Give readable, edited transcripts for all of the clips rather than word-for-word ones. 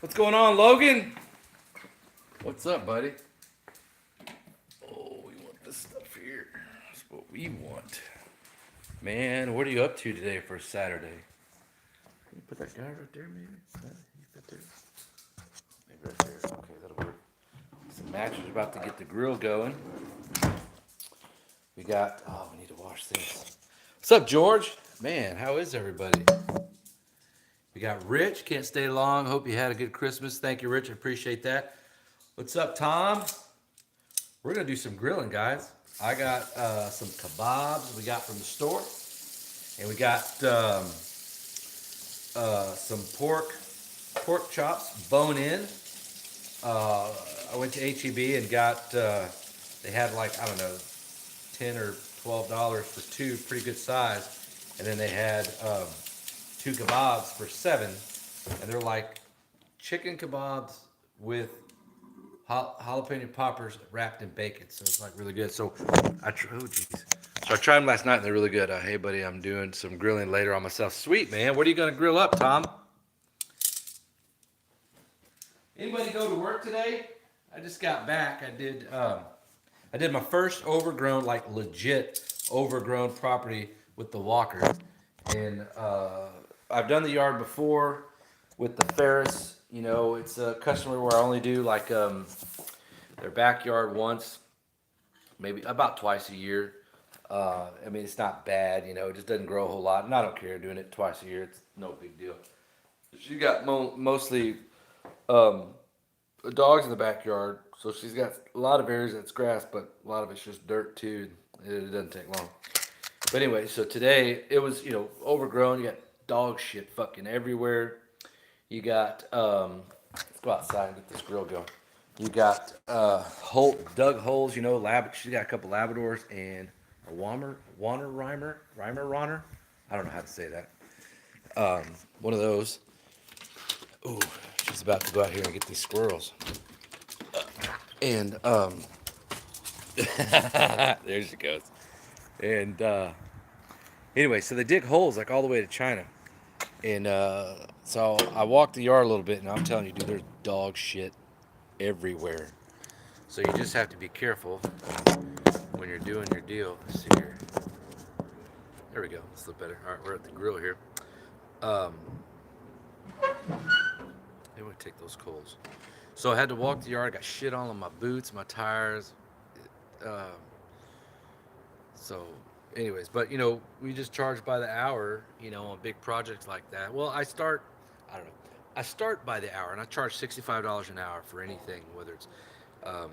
What's going on, Logan? What's up, buddy? Oh, we want this stuff here. That's what we want. Man, what are you up to today for Saturday? Can you put that guy right there, maybe? You fit there? Maybe right there. Okay, that'll work. Some matches about to get the grill going. We got, oh, we need to wash this. What's up, George? Man, how is everybody? We got Rich. Can't stay long. Hope you had a good Christmas. Thank you, Rich. I appreciate that. What's up, Tom? We're gonna do some grilling, guys. I got some kebabs we got from the store, and we got some pork chops, bone in. I went to HEB and got they had like I don't know, $10 or $12 for two, pretty good size, and then they had two kebabs for $7, and they're like chicken kebabs with jalapeno poppers wrapped in bacon, so it's like really good. So oh jeez. So I tried them last night and they're really good. Hey buddy, I'm doing some grilling later on myself. Sweet man. What are you gonna grill up, Tom? Anybody go to work today? I just got back. I did my first overgrown, like legit overgrown property with the walker, and I've done the yard before with the Ferris. You know, it's a customer where I only do like their backyard once, maybe about twice a year. I mean, it's not bad, you know, it just doesn't grow a whole lot. And I don't care doing it twice a year, it's no big deal. She got mostly um, dogs in the backyard, so she's got a lot of areas that's grass, but a lot of it's just dirt too. It doesn't take long. But anyway, so today it was, you know, overgrown. You got dog shit fucking everywhere. You got, let's go outside and get this grill going. You got dug holes, you know, she's got a couple Labradors and a Rhymer. I don't know how to say that. One of those. Ooh, she's about to go out here and get these squirrels. And there she goes. And anyway, so they dig holes like all the way to China. And so I walked the yard a little bit, and I'm telling you, dude, there's dog shit everywhere. So you just have to be careful when you're doing your deal. Let's see here. There we go. This looks better. All right, we're at the grill here. Um, they want to take those coals. So I had to walk the yard. I got shit all on my boots, my tires. Uh, so, anyways, but you know, we just charge by the hour. You know, on big projects like that. Well, I don't know. I start by the hour, and I charge $65 an hour for anything, whether it's um,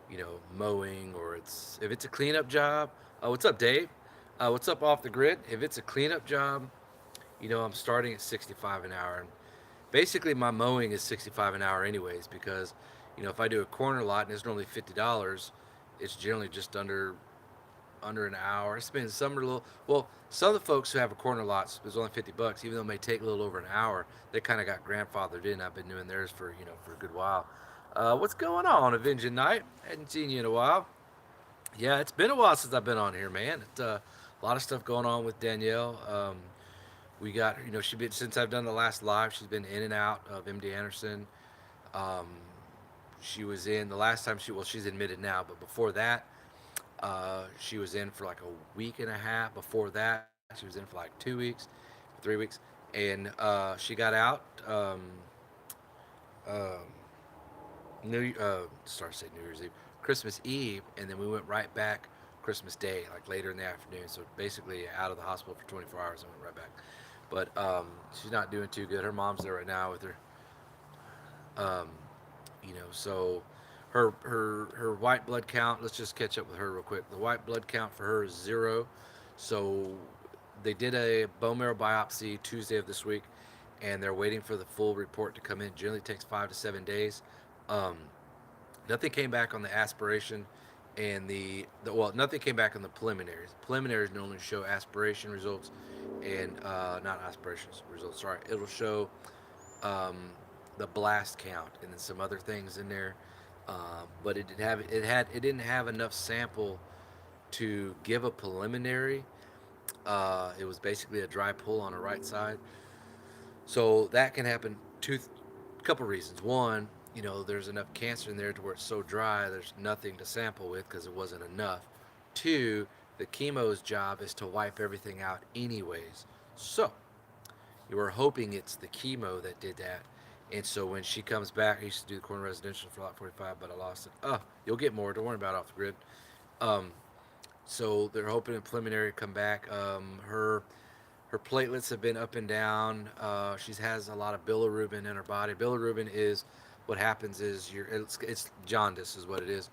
you know, mowing or if it's a cleanup job. What's up, Dave? What's up off the grid? If it's a cleanup job, you know, I'm starting at 65 an hour. And basically, my mowing is 65 an hour, anyways, because you know, if I do a corner lot and it's normally $50, it's generally just under an hour. It spends some are a little well. Some of the folks who have a corner lot is only $50, even though it may take a little over an hour. They kind of got grandfathered in. I've been doing theirs for for a good while. What's going on, Avenging Night? Hadn't seen you in a while. Yeah, it's been a while since I've been on here, man. It's a lot of stuff going on with Danielle. We got she been since I've done the last live. She's been in and out of MD Anderson. Um, she was in the last time she's admitted now, but before that, she was in for like a week and a half. Before that, she was in for like 2 weeks, 3 weeks, and she got out. Um, sorry to say New Year's Eve, Christmas Eve, and then we went right back Christmas Day, like later in the afternoon. So basically, out of the hospital for 24 hours and went right back. But she's not doing too good. Her mom's there right now with her. Um, so her white blood count. Let's just catch up with her real quick. The white blood count for her is 0. So they did a bone marrow biopsy Tuesday of this week, and they're waiting for the full report to come in. Generally takes 5 to 7 days. Um, Nothing came back on the aspiration and nothing came back on the preliminaries. Preliminaries normally show aspiration results and not aspiration results. Sorry, it'll show um, the blast count and then some other things in there. But it didn't have enough sample to give a preliminary. It was basically a dry pull on the right side, so that can happen couple reasons. One, there's enough cancer in there to where it's so dry, there's nothing to sample with because it wasn't enough. Two, the chemo's job is to wipe everything out anyways. So you were hoping it's the chemo that did that. And so when she comes back, I used to do the corner residential for lot 45, but I lost it. Oh, you'll get more. Don't worry about it off the grid. Um, so they're hoping in preliminary to come back. Her platelets have been up and down. She has a lot of bilirubin in her body. Bilirubin is what happens is it's jaundice is what it is,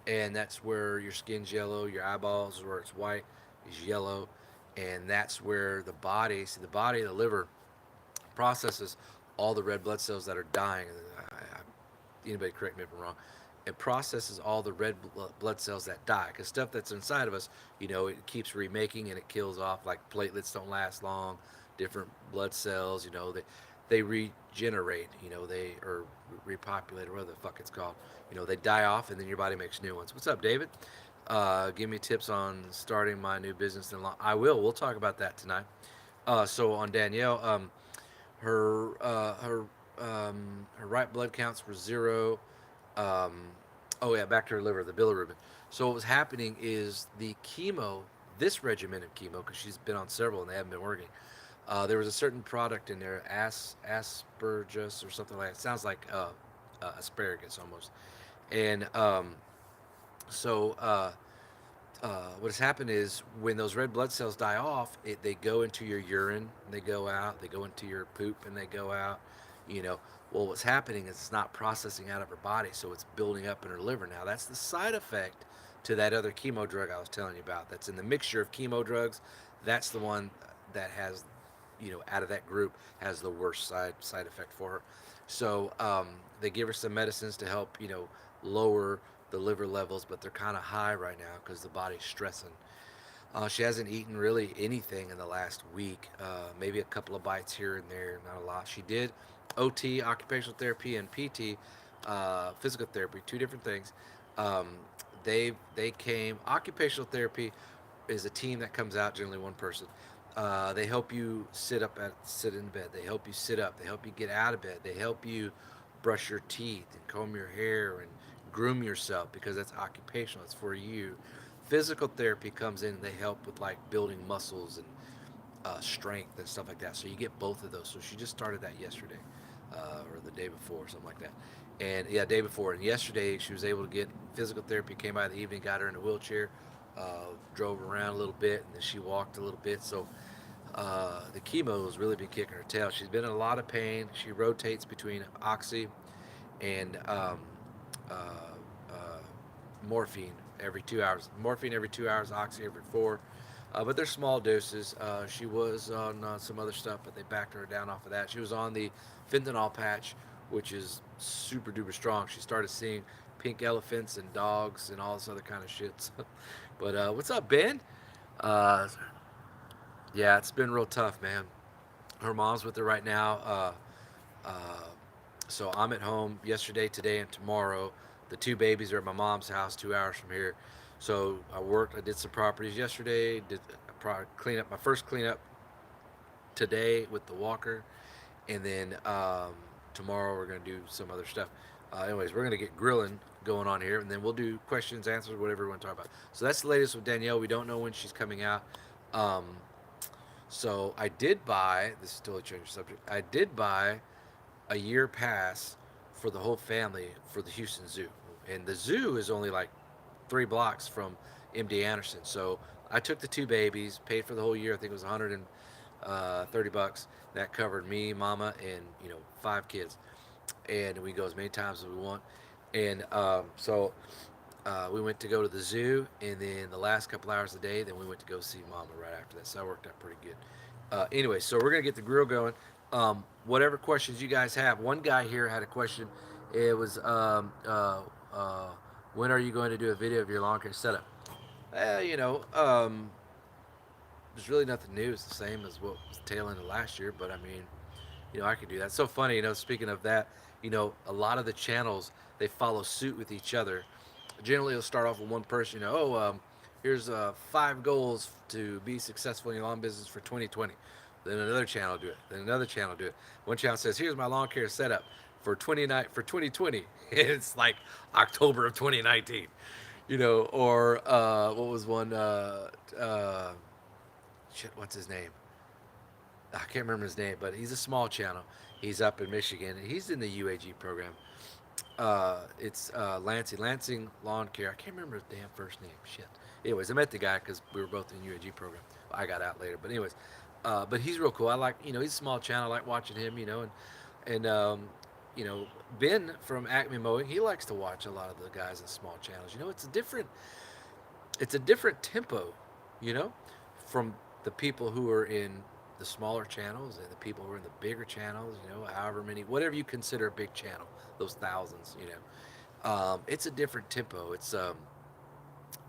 and that's where your skin's yellow, your eyeballs where it's white is yellow, and that's where the body, the liver processes all the red blood cells that are dying. Anybody correct me if I'm wrong. It processes all the red blood cells that die because stuff that's inside of us, it keeps remaking and it kills off. Like platelets don't last long. Different blood cells, they regenerate. They or repopulate or whatever the fuck it's called. They die off and then your body makes new ones. What's up, David? Give me tips on starting my new business. I will. We'll talk about that tonight. So on Danielle, her right blood counts were zero. Um, oh yeah, back to her liver, the bilirubin. So what was happening is the chemo, this regimen of chemo, because she's been on several and they haven't been working. There was a certain product in there, aspergus or something like that. It sounds like asparagus almost. And so what has happened is when those red blood cells die off, they go into your urine, they go out, they go into your poop, and they go out. You know, well, what's happening is it's not processing out of her body, so it's building up in her liver. Now, that's the side effect to that other chemo drug I was telling you about. That's in the mixture of chemo drugs. That's the one that has, out of that group, has the worst side effect for her. So they give her some medicines to help, lower the liver levels, but they're kind of high right now because the body's stressing. She hasn't eaten really anything in the last week, maybe a couple of bites here and there, not a lot. She did OT, occupational therapy, and PT, physical therapy, two different things. Um, they came. Occupational therapy is a team that comes out, generally one person. They help you sit in bed. They help you sit up. They help you get out of bed. They help you brush your teeth and comb your hair and groom yourself because that's occupational. It's for you. Physical therapy comes in and they help with like building muscles and strength and stuff like that. So you get both of those. So she just started that yesterday or the day before, something like that. And yeah, day before. And yesterday she was able to get physical therapy. Came by the evening, got her in a wheelchair, drove her around a little bit, and then she walked a little bit. So the chemo has really been kicking her tail. She's been in a lot of pain. She rotates between oxy and uh, uh, morphine every 2 hours. Morphine every 2 hours, oxy every four. But they're small doses. She was on some other stuff, but they backed her down off of that. She was on the fentanyl patch, which is super duper strong. She started seeing pink elephants and dogs and all this other kind of shit. But what's up, Ben? Uh, yeah, it's been real tough, man. Her mom's with her right now. Uh, so I'm at home yesterday, today, and tomorrow. The two babies are at my mom's house, 2 hours from here. So I worked. I did some properties yesterday. Did a cleanup. My first cleanup today with the walker, and then tomorrow we're gonna do some other stuff. Anyways, we're gonna get grilling going on here, and then we'll do questions, answers, whatever we want to talk about. So that's the latest with Danielle. We don't know when she's coming out. Um, so I did buy. This is totally changing subject. I did buy a year pass for the whole family for the Houston Zoo, and the zoo is only like 3 blocks from MD Anderson. So I took the two babies, paid for the whole year. I think it was $130. That covered me, mama, and 5 kids, and we go as many times as we want. And we went to go to the zoo, and then the last couple hours of the day, then we went to go see mama right after that. So that worked out pretty good. Anyway, so we're gonna get the grill going. Whatever questions you guys have. One guy here had a question. It was when are you going to do a video of your lawn care setup? There's really nothing new. It's the same as what was the tail end of last year, but I mean, I could do that. It's so funny, speaking of that, a lot of the channels, they follow suit with each other. Generally, it'll start off with one person, here's 5 goals to be successful in your lawn business for 2020. Then another channel do it. Then another channel do it. One channel says, here's my lawn care setup. for 2020. It's like October of 2019, or what was one? Shit, what's his name? I can't remember his name, but he's a small channel. He's up in Michigan. He's in the UAG program. It's Lansing Lawn Care. I can't remember his damn first name. Shit. Anyways, I met the guy because we were both in UAG program. I got out later, but anyways, but he's real cool. I like, he's a small channel. I like watching him, and you know, Ben from Acme Mowing, he likes to watch a lot of the guys in small channels. It's a different tempo, you know, from the people who are in the smaller channels and the people who are in the bigger channels, however many, whatever you consider a big channel, those thousands, it's a different tempo.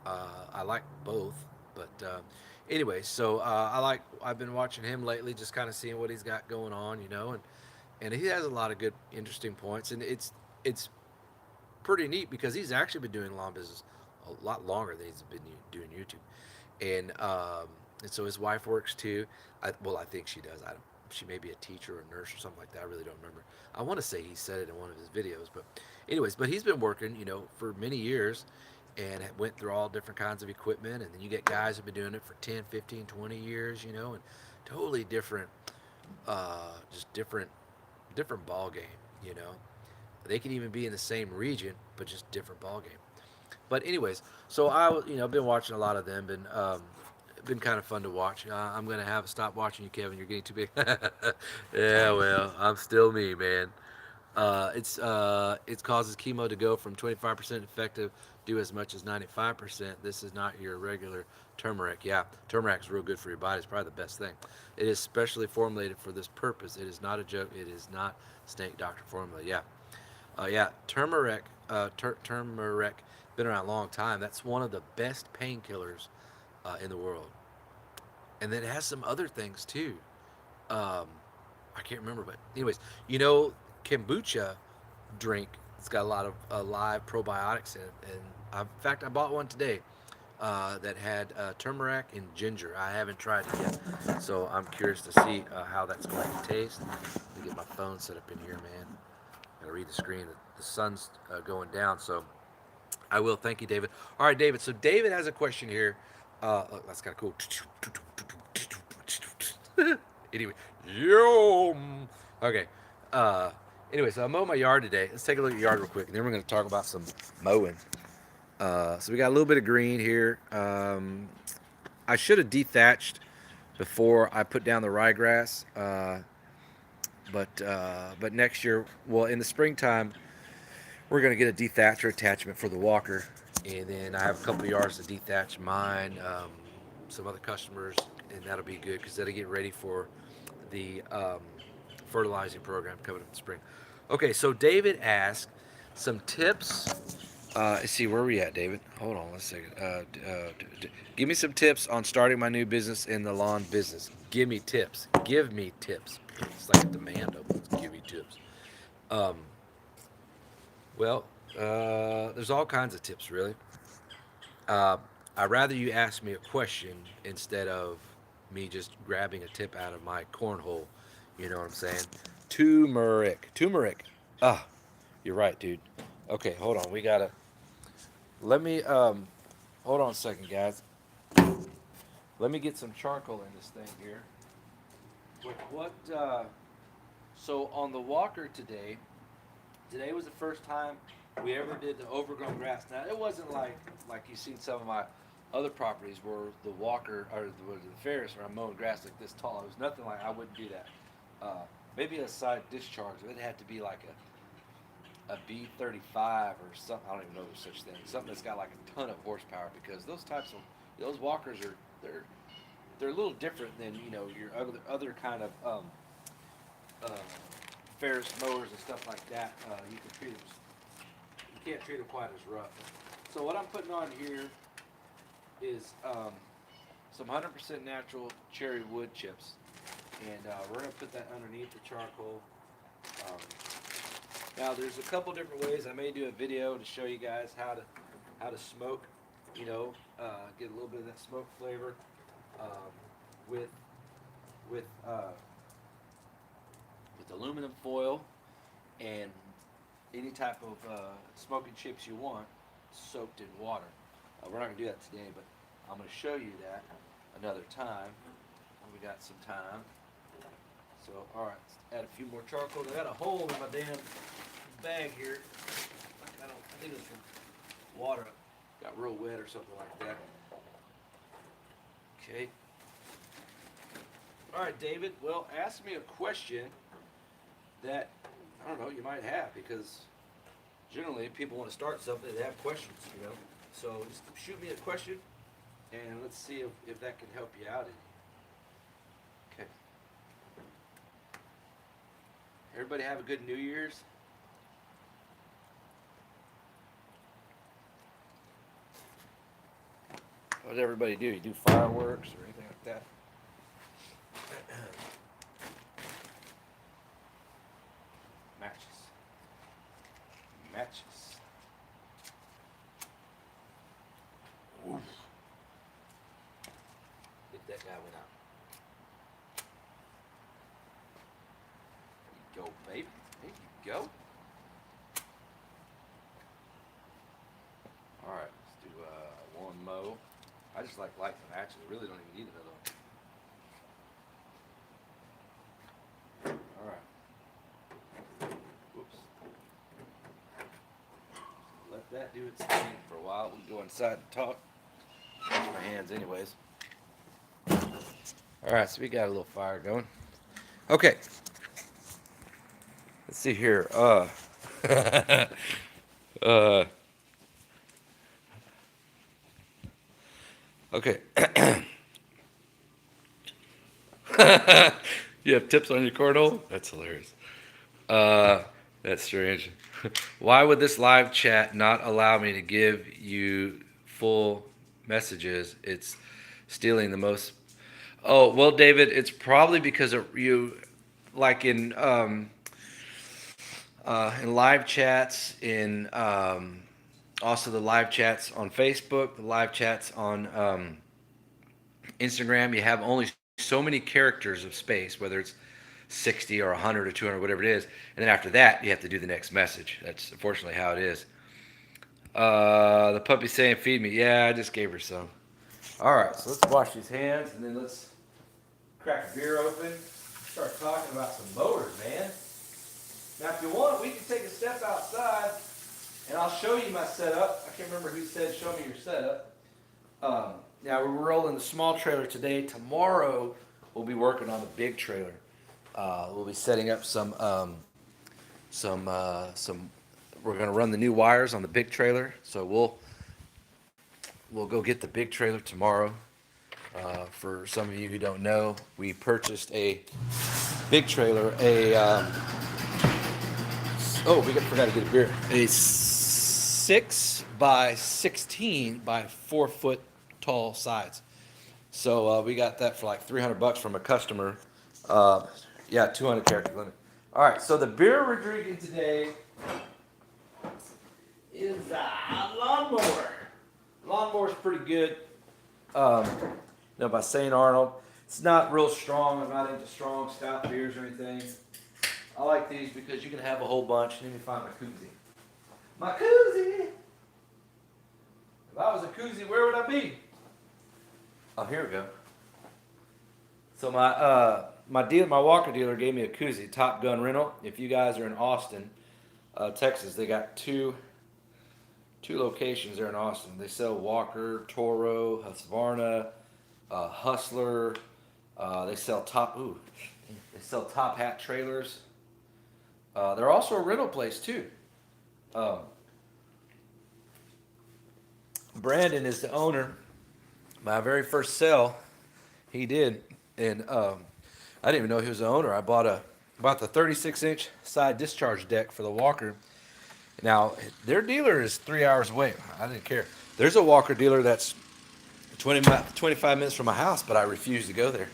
I like both, but anyway, so I've been watching him lately, just kind of seeing what he's got going on, and he has a lot of good, interesting points, and it's pretty neat because he's actually been doing lawn business a lot longer than he's been doing YouTube, and so his wife works too. I think she does. She may be a teacher or a nurse or something like that. I really don't remember. I want to say he said it in one of his videos, but anyways, but he's been working, for many years, and went through all different kinds of equipment, and then you get guys who've been doing it for 10, 15, 20 years, and totally different, just different ball game, you know. They can even be in the same region, but just different ball game. But anyways, so I've been watching a lot of them. Been kind of fun to watch. I'm gonna have to stop watching you, Kevin. You're getting too big. Yeah, well, I'm still me, man. It causes chemo to go from 25% effective do as much as 95%. This is not your regular turmeric. Yeah, turmeric is real good for your body. It's probably the best thing. It is specially formulated for this purpose. It is not a joke. It is not snake doctor formula. Yeah, yeah. Turmeric been around a long time. That's one of the best painkillers in the world. And then it has some other things too. Um, I can't remember, but anyways, kombucha drink. It's got a lot of live probiotics in it, and in fact, I bought one today that had turmeric and ginger. I haven't tried it yet, so I'm curious to see how that's going to taste. Let me get my phone set up in here, man. Gotta read the screen. The sun's going down, so I will. Thank you, David. All right, David. So David has a question here. Look, that's kind of cool. Anyway, yo. Okay. Uh, anyway, so I mowed my yard today. Let's take a look at the yard real quick, and then we're going to talk about some mowing. So we got a little bit of green here. I should have dethatched before I put down the ryegrass, but next year, well, in the springtime, we're going to get a dethatcher attachment for the walker, and then I have a couple of yards to dethatch mine, some other customers, and that'll be good because that'll get ready for the fertilizing program coming up in spring. Okay, so David asked some tips. Let's see, where are we at, David? Hold on one second. Give me some tips on starting my new business in the lawn business. Give me tips. Give me tips. It's like a demand almost. Give me tips. Um, well, there's all kinds of tips, really. Uh, I'd rather you ask me a question instead of me just grabbing a tip out of my cornhole. You know what I'm saying? Turmeric. Turmeric. Ah, you're right, dude. Okay, hold on. Let me, hold on a second, guys. Let me get some charcoal in this thing here. So on the walker today was the first time we ever did the overgrown grass. Now it wasn't like you've seen some of my other properties where the walker or the Ferris where I'm mowing grass like this tall. It was nothing like I wouldn't do that. Maybe a side discharge. It'd have to be like a B35 or something. I don't even know if there's such thing. Something that's got like a ton of horsepower because those walkers they're a little different than your other kind of uh, Ferris mowers and stuff like that. You can't treat them quite as rough. So what I'm putting on here is some 100% natural cherry wood chips, and we're gonna put that underneath the charcoal. Um, Now there's a couple different ways. I may do a video to show you guys how to smoke, get a little bit of that smoke flavor um, with with uh, with aluminum foil and any type of smoking chips you want soaked in water. We're not going to do that today, but I'm going to show you that another time when we got some time. So, all right, let's add a few more charcoal. I got a hole in my damn bag here. I think it's from water. Got real wet or something like that. Okay. All right, David. Well, ask me a question that I don't know you might have, because generally people want to start something, they have questions, you know. So just shoot me a question, and let's see if that can help you out any. Okay. Everybody have a good New Year's. What does everybody do? You do fireworks or anything like that? Matches. Matches. Oof. Get that guy one out. There you go, baby. There you go. All right, let's do one mow. I just like lighting the matches. I really don't even need another one. All right. Whoops. Let that do its thing for a while. We can go inside and talk. Wash my hands anyways. All right, so we got a little fire going. Okay. Let's see here. Okay. You have tips on your cornhole? That's hilarious. That's strange. Why would this live chat not allow me to give you full messages? It's stealing the most. Oh, well, David, it's probably because of you, like in live chats, in also the live chats on Facebook, the live chats on Instagram. You have only so many characters of space, whether it's 60 or 100 or 200, whatever it is. And then after that, you have to do the next message. That's unfortunately how it is. The puppy's saying, feed me. Yeah, I just gave her some. All right, so let's wash these hands, and then let's crack a beer open. Start talking about some mowers, man. Now, if you want, we can take a step outside, and I'll show you my setup. I can't remember who said, show me your setup. Now, we're rolling the small trailer today. Tomorrow, we'll be working on the big trailer. We'll be setting up some. We're going to run the new wires on the big trailer, so we'll go get the big trailer tomorrow. For some of you who don't know, we purchased a big trailer. Forgot to get a beer. A 6 by 16 by 4 foot tall sides. So we got that for like $300 from a customer. 200 character limit. All right, so the beer we're drinking today is a lawnmower. Lawnmower's pretty good. By St. Arnold. It's not real strong. I'm not into strong stout beers or anything. I like these because you can have a whole bunch. Let me find my koozie. My koozie! If I was a koozie, where would I be? Oh, here we go. So my Walker dealer gave me a koozie, Top Gun rental. If you guys are in Austin, Texas, they got two locations there in Austin. They sell Walker, Toro, Husqvarna, Hustler. They sell Top Hat trailers. They're also a rental place too. Brandon is the owner. My very first sale, he did, and I didn't even know he was the owner. I bought the 36-inch side discharge deck for the Walker. Now their dealer is 3 hours away. I didn't care. There's a Walker dealer that's 25 minutes from my house, but I refuse to go there.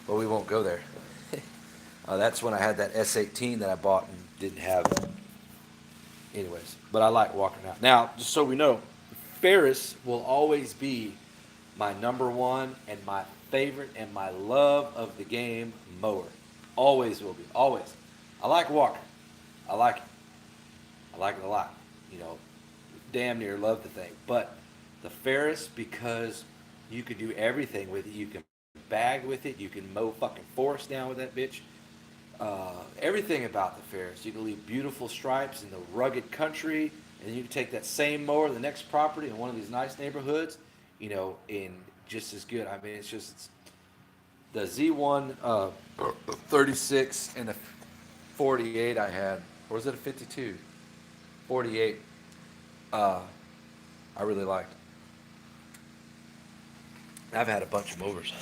Well, we won't go there. That's when I had that S18 that I bought and didn't have it. Anyways, but I like Walker now. Now, just so we know, Ferris will always be my number one and my favorite and my love of the game mower. Always will be. Always. I like Walker. I like it. I like it a lot. You know, damn near love the thing. But the Ferris, because you can do everything with it. You can bag with it. You can mow fucking forest down with that bitch. Everything about the Ferris. You can leave beautiful stripes in the rugged country, and you can take that same mower to the next property in one of these nice neighborhoods, you know, in just as good. I mean, it's the Z1 36 and the 48 I had, or was it a 52? 48. Uh, I really liked. I've had a bunch of mowers.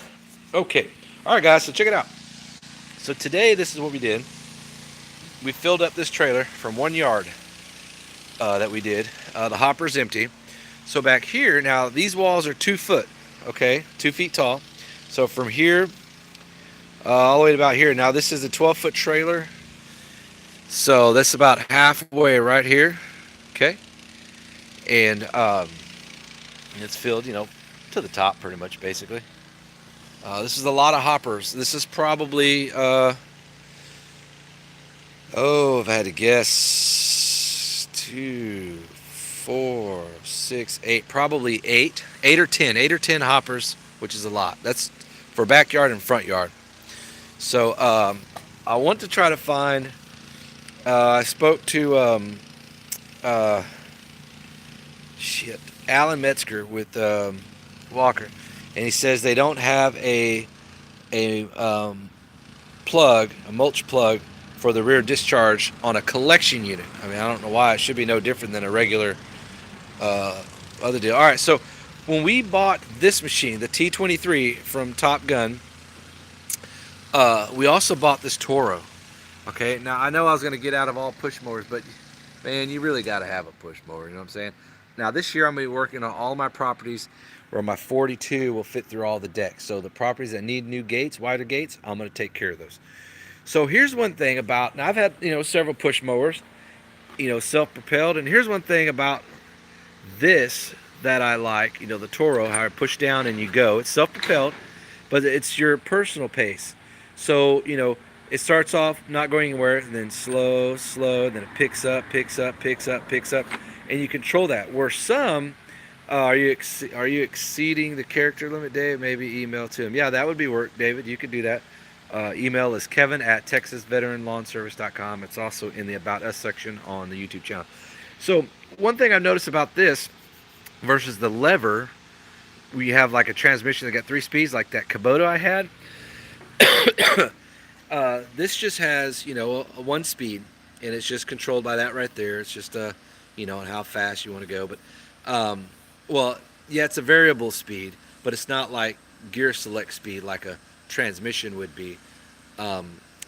Okay. All right, guys. So check it out. So today, this is what we did. We filled up this trailer from 1 yard that we did. The hopper's empty. So back here, now these walls are 2 foot, okay, 2 feet tall. So from here all the way to about here. Now this is a 12-foot trailer. So that's about halfway right here, okay. And it's filled, you know, to the top pretty much, basically. This is a lot of hoppers. This is probably, if I had to guess, 2, 4, 6, 8, probably 8 or 10, 8 or 10 hoppers, which is a lot. That's for backyard and front yard. So I want to try to find. I spoke to Alan Metzger with Walker, and he says they don't have a plug, a mulch plug for the rear discharge on a collection unit. I mean, I don't know why. It should be no different than a regular other deal. All right, so when we bought this machine, the T23 from Top Gun, we also bought this Toro. Okay, now I know I was going to get out of all push mowers, but man, you really got to have a push mower, you know what I'm saying? Now this year I'm going to be working on all my properties where my 42 will fit through all the decks. So the properties that need new gates, wider gates, I'm going to take care of those. So here's one thing about, now I've had, you know, several push mowers, you know, self-propelled, and here's one thing about this that I like, you know, the Toro, how I push down and you go. It's self-propelled, but it's your personal pace. So, you know, it starts off not going anywhere, and then slow, then it picks up, and you control that. Where some, are you exceeding the character limit, Dave? Maybe email to him. Yeah, that would be work, David. You could do that. Email is kevin@texasveteranlawnservice.com. It's also in the About Us section on the YouTube channel. So one thing I've noticed about this versus the lever, we have like a transmission that got 3 speeds, like that Kubota I had. This just has, you know, a 1 speed, and it's just controlled by that right there. It's just you know, how fast you want to go. But well, yeah, it's a variable speed, but it's not like gear select speed like a transmission would be.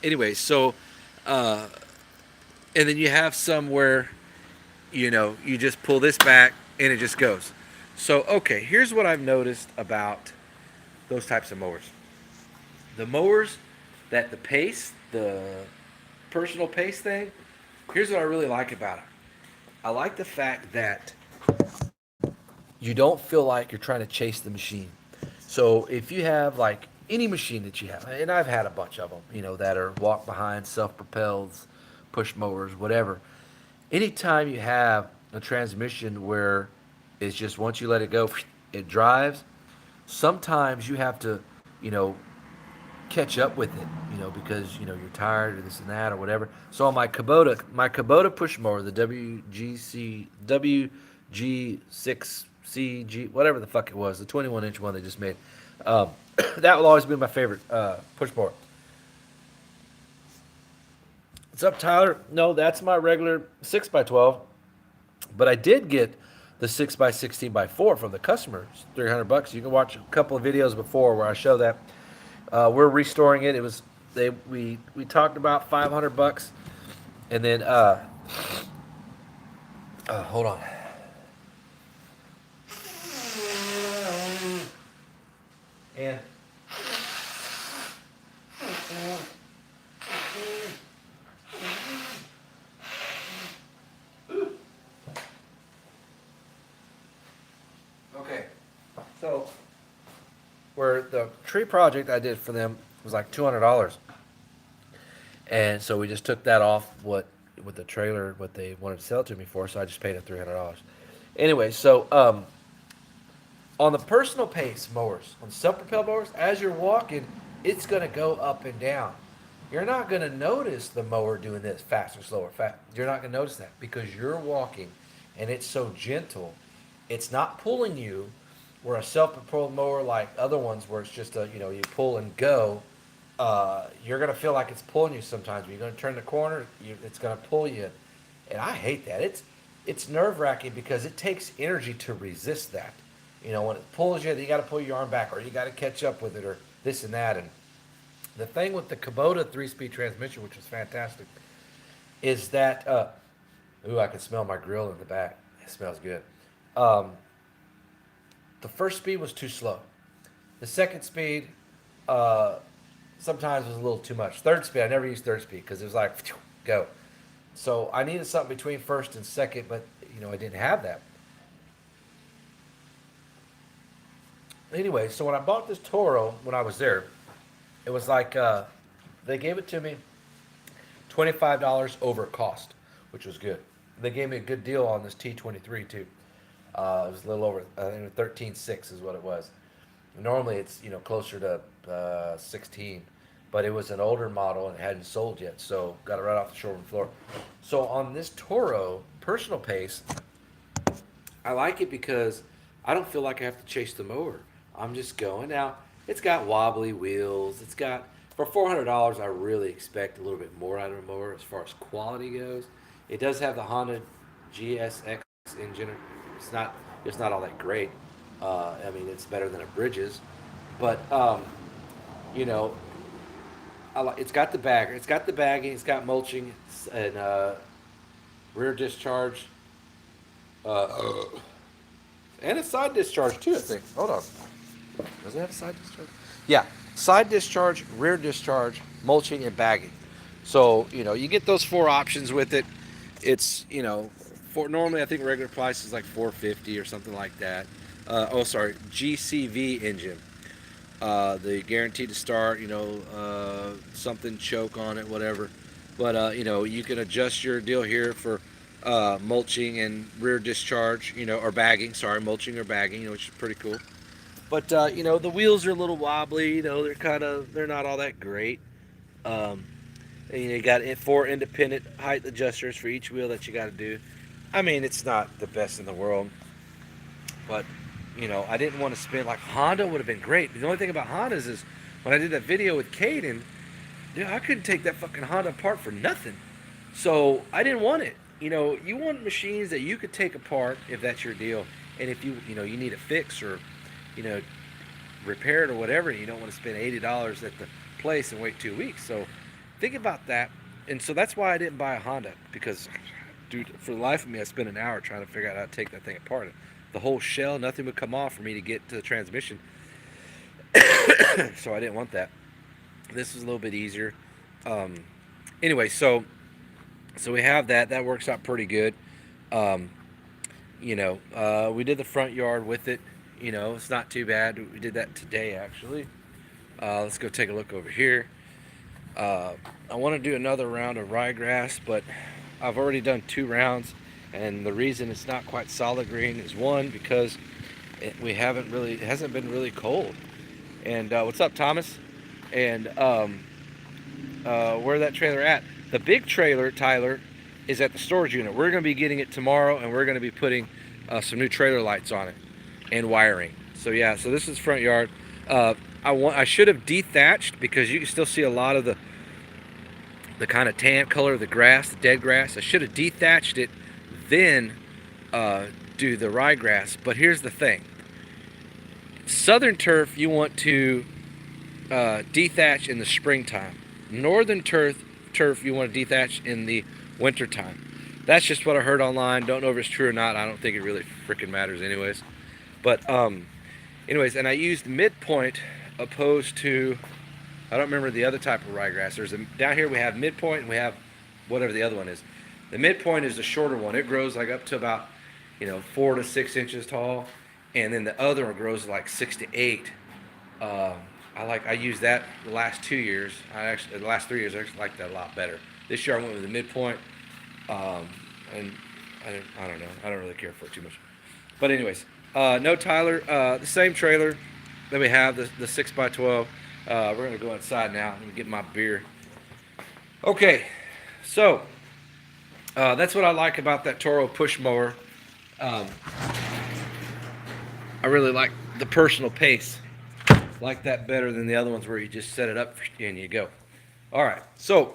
Anyway, so and then you have some where, you know, you just pull this back and it just goes. So okay, here's what I've noticed about those types of mowers. The mowers that the personal pace thing, here's what I really like about it. I like the fact that you don't feel like you're trying to chase the machine. So if you have like any machine that you have, and I've had a bunch of them, you know, that are walk behind, self-propels, push mowers, whatever. Anytime you have a transmission where it's just once you let it go, it drives, sometimes you have to, you know, catch up with it, you know, because, you know, you're tired or this and that or whatever. So on my Kubota push mower, the WG6CG, whatever the fuck it was, the 21-inch one they just made, that will always be my favorite push mower. What's up, Tyler? No, that's my regular 6x12, but I did get the 6x16x4 from the customer. It's $300. You can watch a couple of videos before where I show that. We're restoring it. It was we talked about $500, and then hold on. And okay, so where the tree project I did for them was like $200, and so we just took that off what with the trailer what they wanted to sell it to me for, so I just paid it $300. Anyway, so on the personal pace mowers, on self-propelled mowers, as you're walking, it's going to go up and down. You're not going to notice the mower doing this faster, slower, fast. You're not going to notice that because you're walking, and it's so gentle. It's not pulling you, where a self-propelled mower like other ones, where it's just a you pull and go. You're going to feel like it's pulling you sometimes. When you're going to turn the corner, it's going to pull you, and I hate that. It's nerve wracking because it takes energy to resist that. When it pulls you, you got to pull your arm back, or you got to catch up with it, or this and that. And the thing with the Kubota 3-speed transmission, which was fantastic, is that ooh, I can smell my grill in the back. It smells good. Um, the first speed was too slow. The second speed uh, sometimes was a little too much. Third speed, I never used third speed because it was like go. So I needed something between first and second, but I didn't have that. Anyway, so when I bought this Toro when I was there, it was like they gave it to me $25 over cost, which was good. They gave me a good deal on this T23 too. It was a little over, I think 13.6 is what it was. Normally it's closer to 16, but it was an older model and it hadn't sold yet, so got it right off the showroom floor. So on this Toro personal pace, I like it because I don't feel like I have to chase the mower. I'm just going. Now, it's got wobbly wheels. It's got, for $400, I really expect a little bit more out of a mower as far as quality goes. It does have the Honda GSX engine. It's not, it's not all that great. I mean, it's better than a Bridges. But, you know, it's got the bagger. It's got the bagging. It's got mulching and rear discharge. Uh, and a side discharge too, I think. Hold on. Does it have a side discharge? Yeah, side discharge, rear discharge, mulching, and bagging. So you get those four options with it. It's for normally I think regular price is like 450 or something like that. Oh, sorry, GCV engine. The guaranteed to start. Something choke on it, whatever. But you can adjust your deal here for mulching and rear discharge. Or bagging. Sorry, mulching or bagging. Which is pretty cool. But the wheels are a little wobbly. They're not all that great. Um, and, you got four independent height adjusters for each wheel that you got to do. I mean, it's not the best in the world, but I didn't want to spend like Honda would have been great. The only thing about Hondas is when I did that video with Caden, dude, I couldn't take that fucking Honda apart for nothing. So I didn't want it. You want machines that you could take apart if that's your deal, and if you need a fix or you know, repair it or whatever, and you don't want to spend $80 at the place and wait 2 weeks. So think about that. And so that's why I didn't buy a Honda, because, dude, for the life of me, I spent an hour trying to figure out how to take that thing apart. The whole shell, nothing would come off for me to get to the transmission. So I didn't want that. This was a little bit easier. Um, anyway, so we have that. That works out pretty good. Um, we did the front yard with it. It's not too bad. We did that today, actually. Let's go take a look over here. I want to do another round of ryegrass, but I've already done 2 rounds, and the reason it's not quite solid green is, one, because it hasn't been really cold. And what's up, Thomas? And where that trailer at? The big trailer, Tyler, is at the storage unit. We're going to be getting it tomorrow, and we're going to be putting some new trailer lights on it and wiring. So yeah, so this is front yard. I should have dethatched, because you can still see a lot of the kind of tan color of the grass, the dead grass. I should have dethatched it, then do the ryegrass. But here's the thing: southern turf you want to dethatch in the springtime. Northern turf you want to dethatch in the wintertime. That's just what I heard online. Don't know if it's true or not. I don't think it really freaking matters anyways. But anyways, and I used midpoint opposed to, I don't remember the other type of ryegrass. Down here we have midpoint and we have whatever the other one is. The midpoint is the shorter one. It grows like up to about 4 to 6 inches tall, and then the other one grows like 6 to 8. I used that the last 2 years. The last 3 years I actually liked that a lot better. This year I went with the midpoint. Um, and I don't know. I don't really care for it too much. But anyways, no Tyler. The same trailer that we have, the 6x12. We're gonna go inside now and get my beer. Okay, so that's what I like about that Toro push mower. Um, I really like the personal pace. Like that better than the other ones where you just set it up and you go. All right, so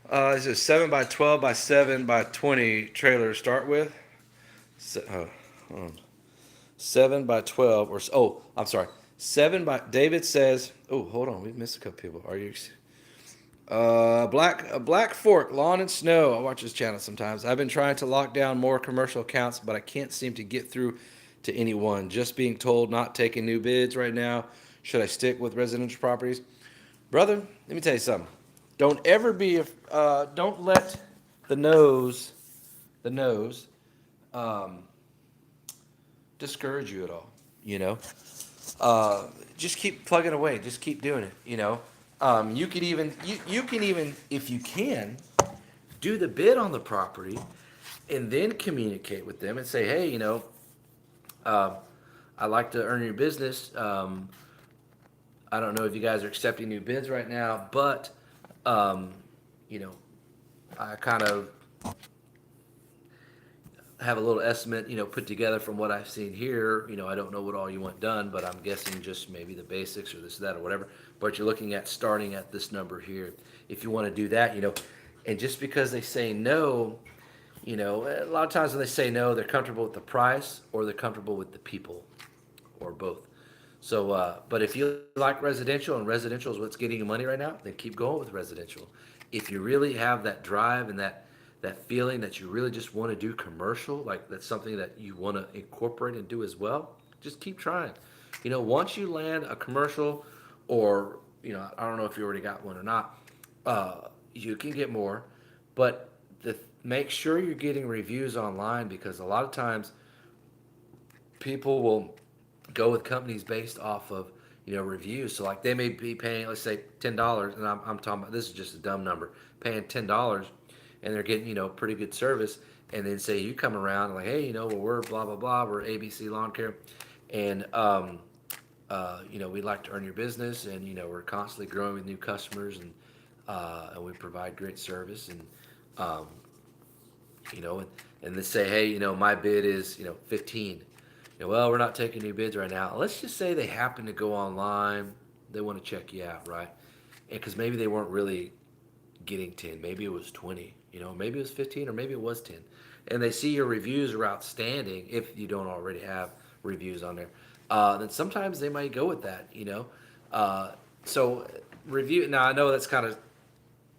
this is 7x12 by 7x20 trailer to start with. So, hold on. 7x12 or I'm sorry, 7 by. David says, oh, hold on, we missed a couple people. Are you? Black Fork Lawn and Snow. I watch his channel sometimes. I've been trying to lock down more commercial accounts, but I can't seem to get through to anyone. Just being told not taking new bids right now. Should I stick with residential properties, brother? Let me tell you something. Don't ever be. Don't let the nose, the nose, um, discourage you at all. You know, just keep plugging away. Just keep doing it. You could even you can even if you can do the bid on the property, and then communicate with them and say, hey, uh, I like to earn your business. I don't know if you guys are accepting new bids right now, but um, you know, I kind of have a little estimate, put together from what I've seen here. I don't know what all you want done, but I'm guessing just maybe the basics or this, that, or whatever. But you're looking at starting at this number here. If you want to do that, and just because they say no, a lot of times when they say no, they're comfortable with the price or they're comfortable with the people or both. So, but if you like residential and residential is what's getting you money right now, then keep going with residential. If you really have that drive and that feeling that you really just want to do commercial, like that's something that you want to incorporate and do as well, just keep trying. Once you land a commercial, or I don't know if you already got one or not, you can get more, but make sure you're getting reviews online because a lot of times people will go with companies based off of reviews. So like they may be paying, let's say $10, and I'm talking about, this is just a dumb number, paying $10, and they're getting pretty good service, and then say you come around and like, hey, well, we're blah blah blah, we're ABC Lawn Care, and we'd like to earn your business, and we're constantly growing with new customers, and we provide great service, and um, and they say, hey, my bid is 15. Well, we're not taking new bids right now. Let's just say they happen to go online. They want to check you out, right? And because maybe they weren't really getting 10. Maybe it was 20. Maybe it was 15 or maybe it was 10. And they see your reviews are outstanding if you don't already have reviews on there. Then sometimes they might go with that. So review. Now I know that's kind of,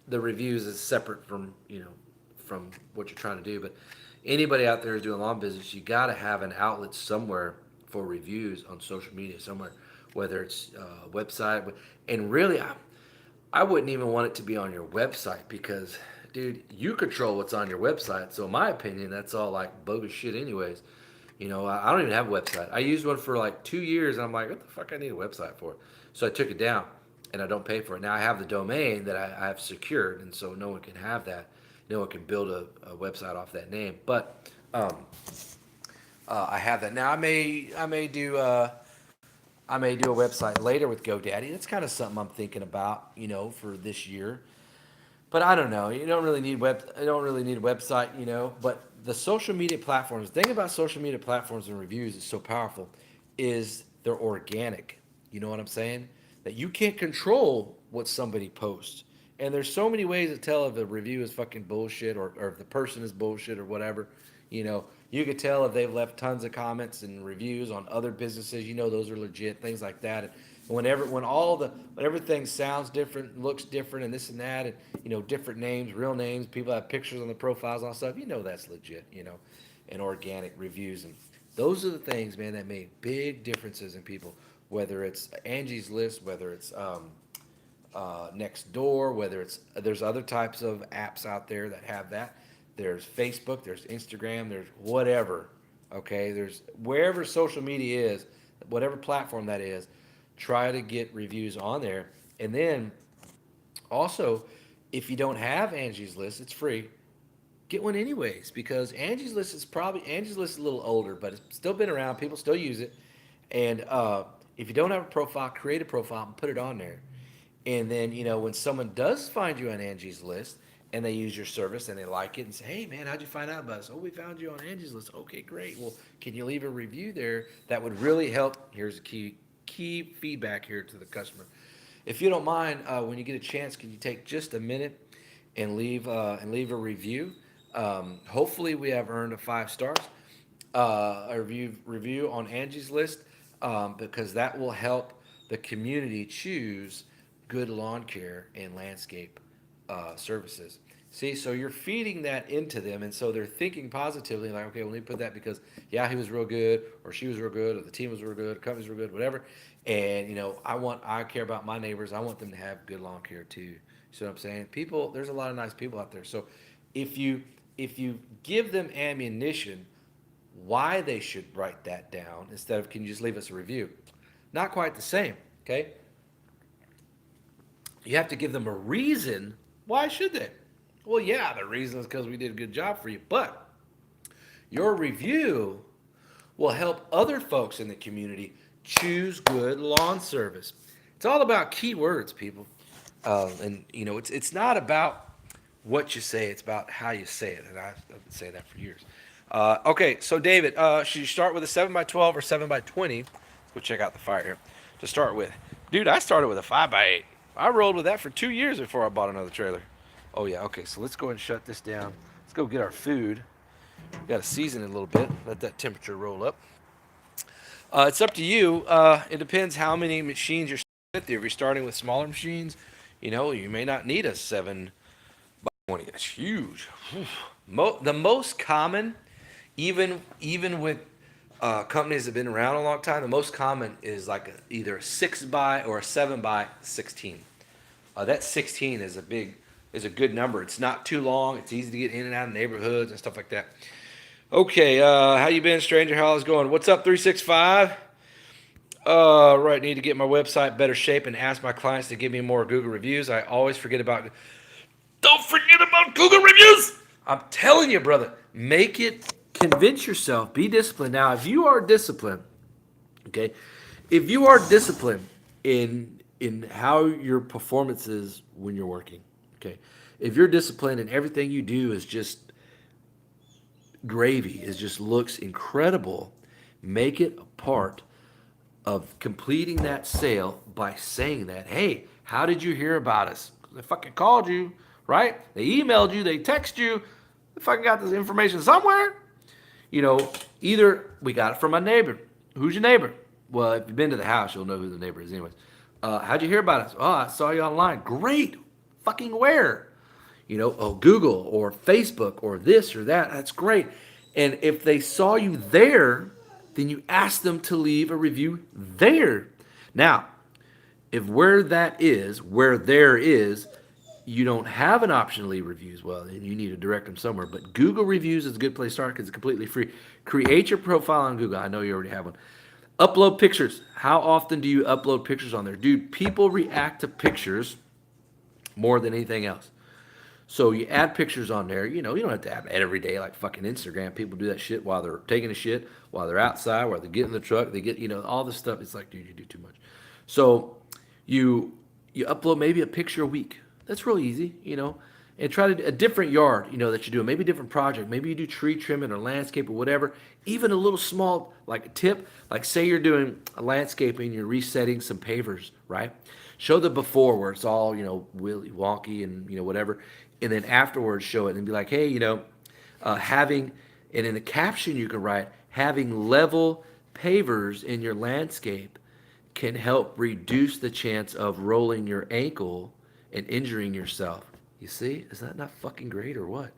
the reviews is separate from what you're trying to do, but anybody out there who's doing lawn business, you got to have an outlet somewhere for reviews on social media somewhere, whether it's a website. And really, I wouldn't even want it to be on your website because, dude, you control what's on your website. So in my opinion, that's all like bogus shit anyways. I don't even have a website. I used one for like 2 years, and I'm like, what the fuck I need a website for? So I took it down, and I don't pay for it. Now I have the domain that I have secured, and so no one can have that. No one can build a website off that name. But I have that now. I may do a website later with GoDaddy. That's kind of something I'm thinking about, for this year. But I don't know. You don't really need I don't really need a website, But the social media platforms. The thing about social media platforms and reviews is so powerful, is they're organic. You know what I'm saying? That you can't control what somebody posts. And there's so many ways to tell if a review is fucking bullshit, or if the person is bullshit or whatever. You could tell if they've left tons of comments and reviews on other businesses. Those are legit, things like that. And when everything sounds different, looks different, and this and that, and different names, real names, people have pictures on the profiles and all stuff. That's legit. And organic reviews, and those are the things, man, that make big differences in people. Whether it's Angie's List, whether it's next door, whether it's, there's other types of apps out there that have that. There's Facebook, there's Instagram, there's whatever. Okay, there's wherever social media is, whatever platform that is, try to get reviews on there. And then also, if you don't have Angie's List, it's free. get one anyways, because Angie's List is a little older, but it's still been around. People still use it. And if you don't have a profile, create a profile and put it on there. And then, when someone does find you on Angie's List and they use your service and they like it and say, hey, man, how'd you find out about us? Oh, we found you on Angie's List. Okay, great. Well, can you leave a review there? That would really help. Here's the key feedback here to the customer. If you don't mind, when you get a chance, can you take just a minute and leave a review? Hopefully, we have earned a 5 stars a review on Angie's List, because that will help the community choose good lawn care and landscape services. See, so you're feeding that into them, and so they're thinking positively, like, okay, well, let me put that because, yeah, he was real good, or she was real good, or the team was real good, the company's real good, whatever. And I care about my neighbors. I want them to have good lawn care too. You see what I'm saying? People, there's a lot of nice people out there. So if you give them ammunition why they should write that down instead of, can you just leave us a review? Not quite the same. Okay, you have to give them a reason. Why should they? Well, yeah, the reason is because we did a good job for you, but your review will help other folks in the community choose good lawn service. It's all about keywords, people. And it's not about what you say; it's about how you say it. And I've been saying that for years. Okay, so David, should you start with a 7x12 or 7x20? Let's go check out the fire here. To start with, dude, I started with a 5x8. I rolled with that for 2 years before I bought another trailer. Oh yeah, okay. So let's go ahead and shut this down. Let's go get our food. We got to season it a little bit. Let that temperature roll up. It's up to you. It depends how many machines you're starting with. If you're starting with smaller machines, you may not need a 7x20. That's huge. The most common, even with companies that have been around a long time, the most common is like either a 6x or a 7x16. That 16 is a good number. It's not too long. It's easy to get in and out of neighborhoods and stuff like that. Okay, how you been, stranger? How's it going? What's up, 365? Right, need to get my website better shape and ask my clients to give me more Google reviews. I always forget about. Don't forget about Google reviews. I'm telling you, brother, make it. Convince yourself. Be disciplined. Now, if you are disciplined, okay, if you are disciplined in how your performance is when you're working, okay, if you're disciplined and everything you do is just gravy, it just looks incredible, make it a part of completing that sale by saying that, hey, how did you hear about us? They fucking called you, right? They emailed you, they text you. They fucking got this information somewhere. Either we got it from my neighbor. Who's your neighbor? Well, if you've been to the house, you'll know who the neighbor is anyways. How'd you hear about us? Oh, I saw you online. Great. Fucking where? Google or Facebook or this or that. That's great. And if they saw you there, then you ask them to leave a review there. Now, if where there is, you don't have an option to leave reviews, well, then you need to direct them somewhere. But Google reviews is a good place to start because it's completely free. Create your profile on Google. I know you already have one. Upload pictures. How often do you upload pictures on there? Dude, people react to pictures more than anything else. So you add pictures on there. You don't have to have it every day like fucking Instagram. People do that shit while they're taking a shit, while they're outside, while they get in the truck. They get, all this stuff. It's like, dude, you do too much. So you upload maybe a picture a week. That's real easy, and try to do a different yard, that you do, maybe a different project. Maybe you do tree trimming or landscape or whatever. Even a little small, like a tip, like say you're doing a landscaping, you're resetting some pavers, right? Show the before where it's all, willy wonky and, whatever. And then afterwards show it and be like, hey, having, and in the caption you can write, having level pavers in your landscape can help reduce the chance of rolling your ankle and injuring yourself. You see? Is that not fucking great or what?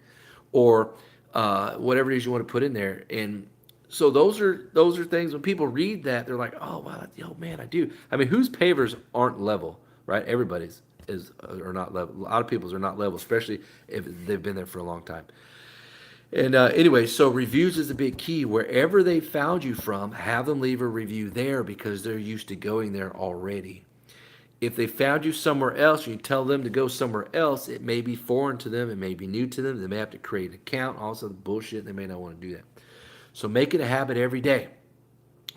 Or whatever it is you want to put in there. And so those are things when people read that, they're like, oh wow, man, I do. I mean, whose pavers aren't level, right? Everybody's are not level. A lot of people's are not level, especially if they've been there for a long time. And anyway, so reviews is a big key. Wherever they found you from, have them leave a review there because they're used to going there already. If they found you somewhere else, you tell them to go somewhere else, it may be foreign to them, it may be new to them, they may have to create an account, all this other bullshit, they may not want to do that. So make it a habit every day.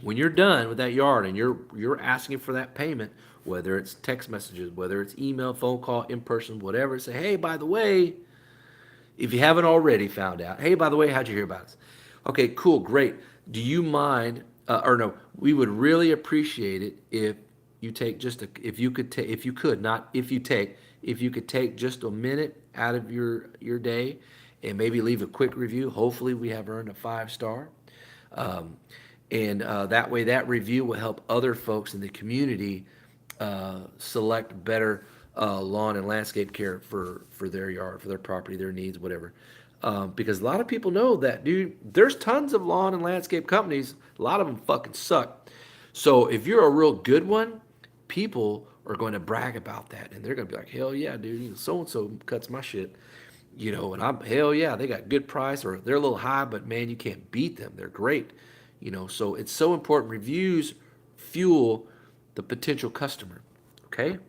When you're done with that yard and you're asking for that payment, whether it's text messages, whether it's email, phone call, in person, whatever, say, hey, by the way, if you haven't already found out, hey, by the way, how'd you hear about us? Okay, cool, great. Do you mind? Or no, we would really appreciate it if you take just a, if you could take, if you could, not if you take, if you could take just a minute out of your day and maybe leave a quick review. Hopefully, we have earned a 5 star. Um, and that way, that review will help other folks in the community select better lawn and landscape care for their yard, for their property, their needs, whatever. Because a lot of people know that, dude, there's tons of lawn and landscape companies. A lot of them fucking suck. So if you're a real good one, people are going to brag about that. And they're going to be like, hell yeah, dude, so and so cuts my shit. And I'm, hell yeah, they got good price, or they're a little high, but man, you can't beat them. They're great. So it's so important. Reviews fuel the potential customer. Okay?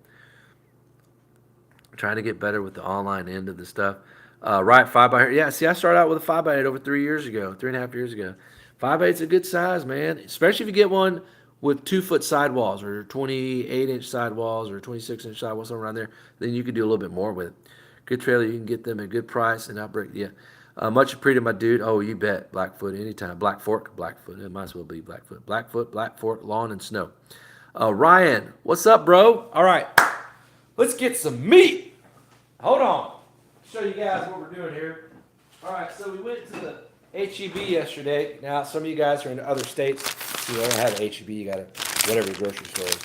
Trying to get better with the online end of the stuff. Right, 5x8. Yeah, see, I started out with a 5x8 over 3 years ago, 3.5 years ago. 5x8's a good size, man, especially if you get one with 2 foot sidewalls or 28-inch sidewalls or 26-inch sidewalls, somewhere around there. Then you can do a little bit more with it. Good trailer, you can get them at a good price and not break. Yeah. Much appreciated, my dude. Oh, you bet. Blackfoot anytime. Black Fork, Blackfoot. It might as well be Blackfoot. Blackfoot, Black Fork, lawn and snow. Ryan, what's up, bro? All right, let's get some meat. Hold on. Show you guys what we're doing here. All right, so we went to the HEB yesterday. Now, some of you guys are in other states. You don't have an HEB. You got to whatever your grocery store is.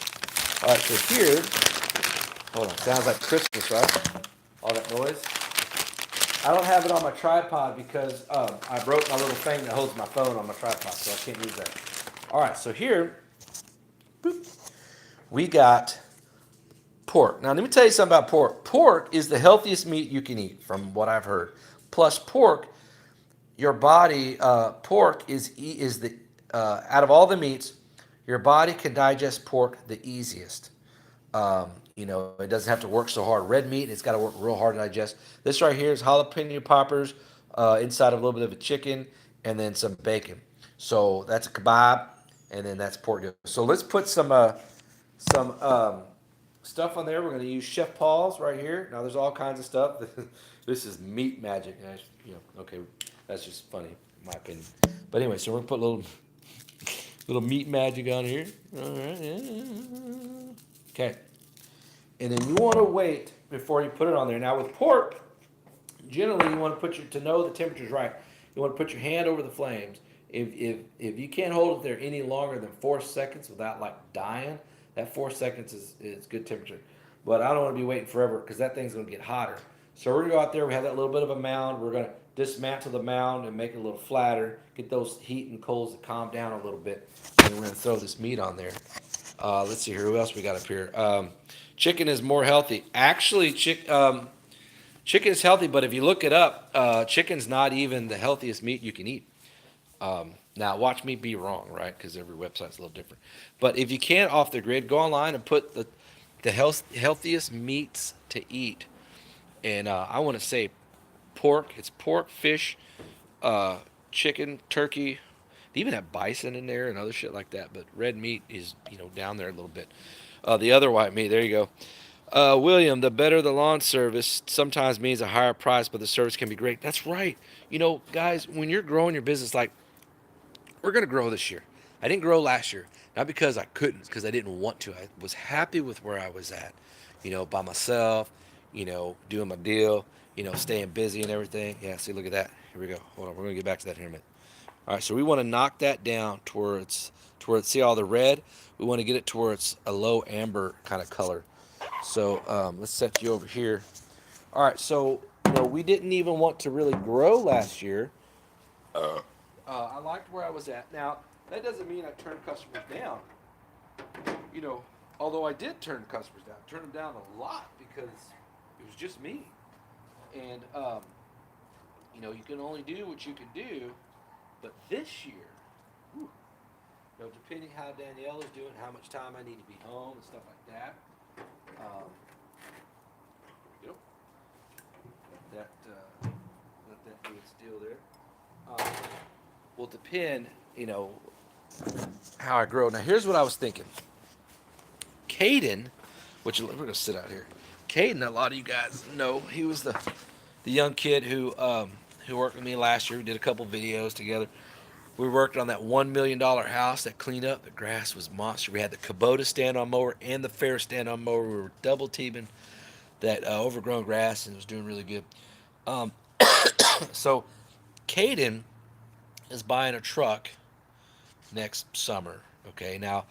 All right, so here, hold on. Sounds like Christmas, right? All that noise. I don't have it on my tripod because I broke my little thing that holds my phone on my tripod, so I can't use that. All right, so here we got pork. Now, let me tell you something about pork. Pork is the healthiest meat you can eat, from what I've heard. Plus, pork, your body, pork is the out of all the meats, your body can digest pork the easiest. It doesn't have to work so hard. Red meat, it's got to work real hard to digest. This right here is jalapeno poppers inside of a little bit of a chicken and then some bacon. So that's a kebab, and then that's pork. So let's put some stuff on there. We're going to use Chef Paul's right here. Now there's all kinds of stuff. This is meat magic. Okay, that's just funny in my opinion. But anyway, so we're going to put a little meat magic on here. All right. Yeah. Okay. And then you want to wait before you put it on there. Now with pork, generally you want to know the temperature's right. You want to put your hand over the flames. If you can't hold it there any longer than 4 seconds without like dying, that 4 seconds is good temperature. But I don't want to be waiting forever because that thing's going to get hotter. So we're going to go out there. We have that little bit of a mound. We're going to dismantle the mound and make it a little flatter. Get those heat and coals to calm down a little bit. And we're going to throw this meat on there. Let's see here. Who else we got up here? Chicken is more healthy. Actually, chicken is healthy, but if you look it up, chicken's not even the healthiest meat you can eat. Now, watch me be wrong, right? Because every website's a little different. But if you can't off the grid, go online and put the healthiest meats to eat. And I want to say pork. It's pork, fish, chicken, turkey. They even have bison in there and other shit like that. But red meat is, down there a little bit. The other white meat, there you go. William, the better the lawn service sometimes means a higher price, but the service can be great. That's right. Guys, when you're growing your business, like we're going to grow this year. I didn't grow last year, not because I couldn't, because I didn't want to. I was happy with where I was at, by myself, doing my deal, staying busy and everything. Yeah, see, look at that. Here we go. Hold on. We're going to get back to that here in a minute. All right, so we want to knock that down towards, see all the red? We want to get it towards a low amber kind of color. So let's set you over here. All right, so we didn't even want to really grow last year. I liked where I was at. Now, that doesn't mean I turned customers down. Although I did turn customers down. Turned them down a lot because it was just me. And, you can only do what you can do. But this year, depending how Danielle is doing, how much time I need to be home and stuff like that, Um, you know, that let that do its deal there. Um, will depend, you know, how I grow. Now, here's what I was thinking. Caden, which we're gonna sit out here. Caden, a lot of you guys know, he was the young kid who worked with me last year. We did a couple videos together. We worked on that $1 million house, that cleanup. The grass was monster. We had the Kubota stand-on mower and the fair stand-on mower. We were double teaming that overgrown grass, and it was doing really good. Um, so Caden is buying a truck next summer. Okay, now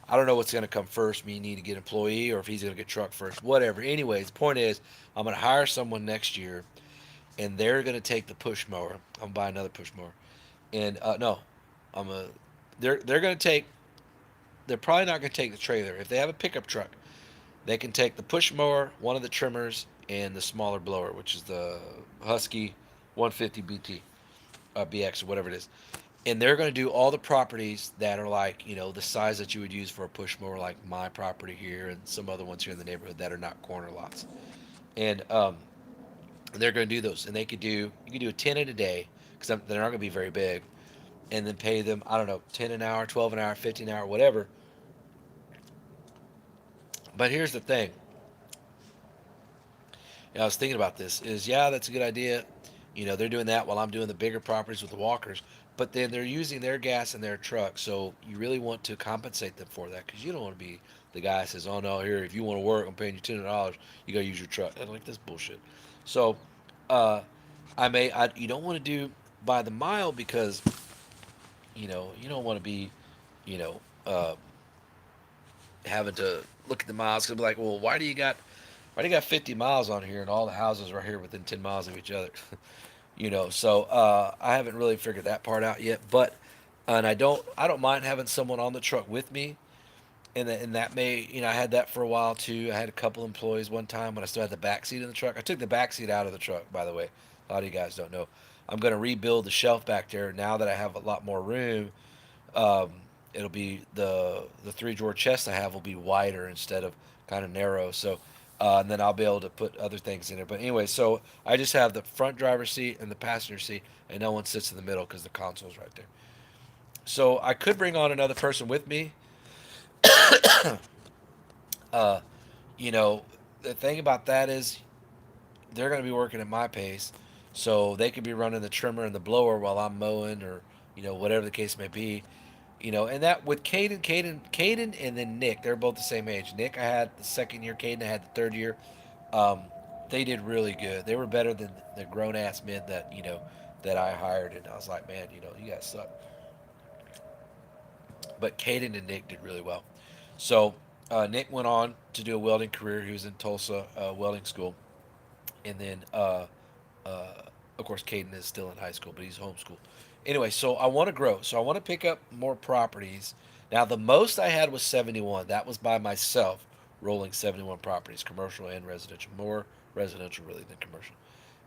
I don't know what's going to come first. Me need to get employee, or if he's going to get truck first. Whatever. Anyways, the point is, I'm going to hire someone next year, and they're going to take the push mower. I'm going to buy another push mower, and no, I'm a. They're going to take. They're probably not going to take the trailer. If they have a pickup truck, they can take the push mower, one of the trimmers, and the smaller blower, which is the Husky 150 BT, BX, or whatever it is. And they're going to do all the properties that are like, you know, the size that you would use for a push mower, like my property here and some other ones here in the neighborhood that are not corner lots. And they're going to do those, and they could do you could do a 10 in a day because they're not going to be very big, and then pay them, I don't know, 10 an hour, 12 an hour, 15 an hour, whatever. But here's the thing. I was thinking about this. Is yeah, that's a good idea. You know, they're doing that while I'm doing the bigger properties with the walkers. But then they're using their gas in their truck, so you really want to compensate them for that because you don't want to be the guy that says, "Oh no, here if you want to work, I'm paying you $200. You got to use your truck." I'm like, this bullshit. So, uh, you don't want to do by the mile because you don't want to be, you know, having to look at the miles and be like, well, why do you got 50 miles on here and all the houses are here within 10 miles of each other? So I haven't really figured that part out yet. But and I don't mind having someone on the truck with me, and that may, I had that for a while too. I had a couple employees one time when I still had the back seat in the truck. I took the back seat out of the truck, by the way. A lot of you guys don't know. I'm going to rebuild the shelf back there now that I have a lot more room. um, It'll be the three drawer chest I have will be wider instead of kind of narrow. So, and then I'll be able to put other things in there. But anyway, so I just have the front driver's seat and the passenger seat, and no one sits in the middle because the console's right there. So I could bring on another person with me. Uh, the thing about that is they're going to be working at my pace, so they could be running the trimmer and the blower while I'm mowing, or whatever the case may be. And that with Caden, and then Nick, they're both the same age. Nick, I had the second year. Caden, I had the third year. Um, they did really good. They were better than the grown ass men that I hired, and I was like, man, you guys suck. But Caden and Nick did really well. So Nick went on to do a welding career. He was in Tulsa welding school, and then of course, Caden is still in high school, but he's homeschooled. Anyway, so I want to grow. So I want to pick up more properties. Now, the most I had was 71. That was by myself, rolling 71 properties, commercial and residential. More residential, really, than commercial.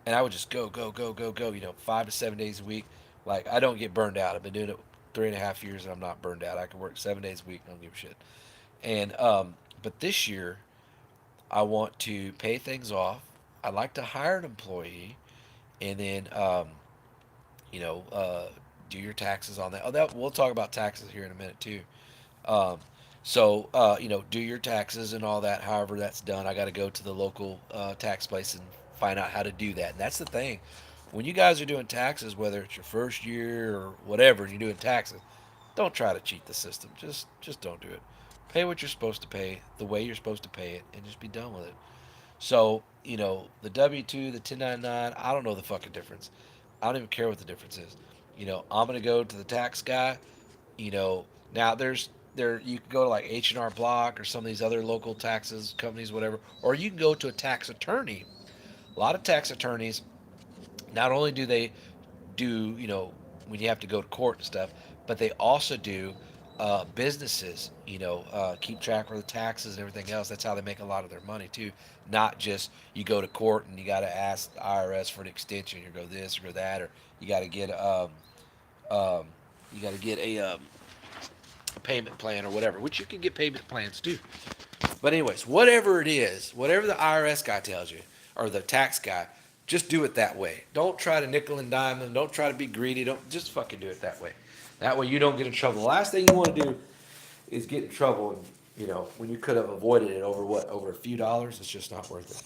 And I would just go, go, go, go, go, 5 to 7 days a week. Like, I don't get burned out. I've been doing it 3.5 years, and I'm not burned out. I can work 7 days a week. I don't give a shit. And, but this year, I want to pay things off. I'd like to hire an employee, and then you know, uh, do your taxes on that. Oh, that we'll talk about taxes here in a minute too. Um, do your taxes and all that. However, that's done. I got to go to the local tax place and find out how to do that. And that's the thing. When you guys are doing taxes, whether it's your first year or whatever, and you're doing taxes, don't try to cheat the system. Just don't do it. Pay what you're supposed to pay, the way you're supposed to pay it, and just be done with it. So, the W-2, the 1099, I don't know the fucking difference. I don't even care what the difference is. I'm gonna go to the tax guy. You know, now you can go to like H&R Block or some of these other local taxes companies, whatever, or you can go to a tax attorney. A lot of tax attorneys, not only do they do, when you have to go to court and stuff, but they also do businesses, keep track of the taxes and everything else. That's how they make a lot of their money too. Not just you go to court and you got to ask the IRS for an extension, you go this or go that, or you got to get um, a payment plan or whatever, which you can get payment plans too. But anyways, whatever it is, whatever the IRS guy tells you or the tax guy, just do it that way. Don't try to nickel and dime them. Don't try to be greedy. Don't just fucking do it that way. That way you don't get in trouble. The last thing you want to do is get in trouble, and when you could have avoided it over what, over a few dollars. It's just not worth it.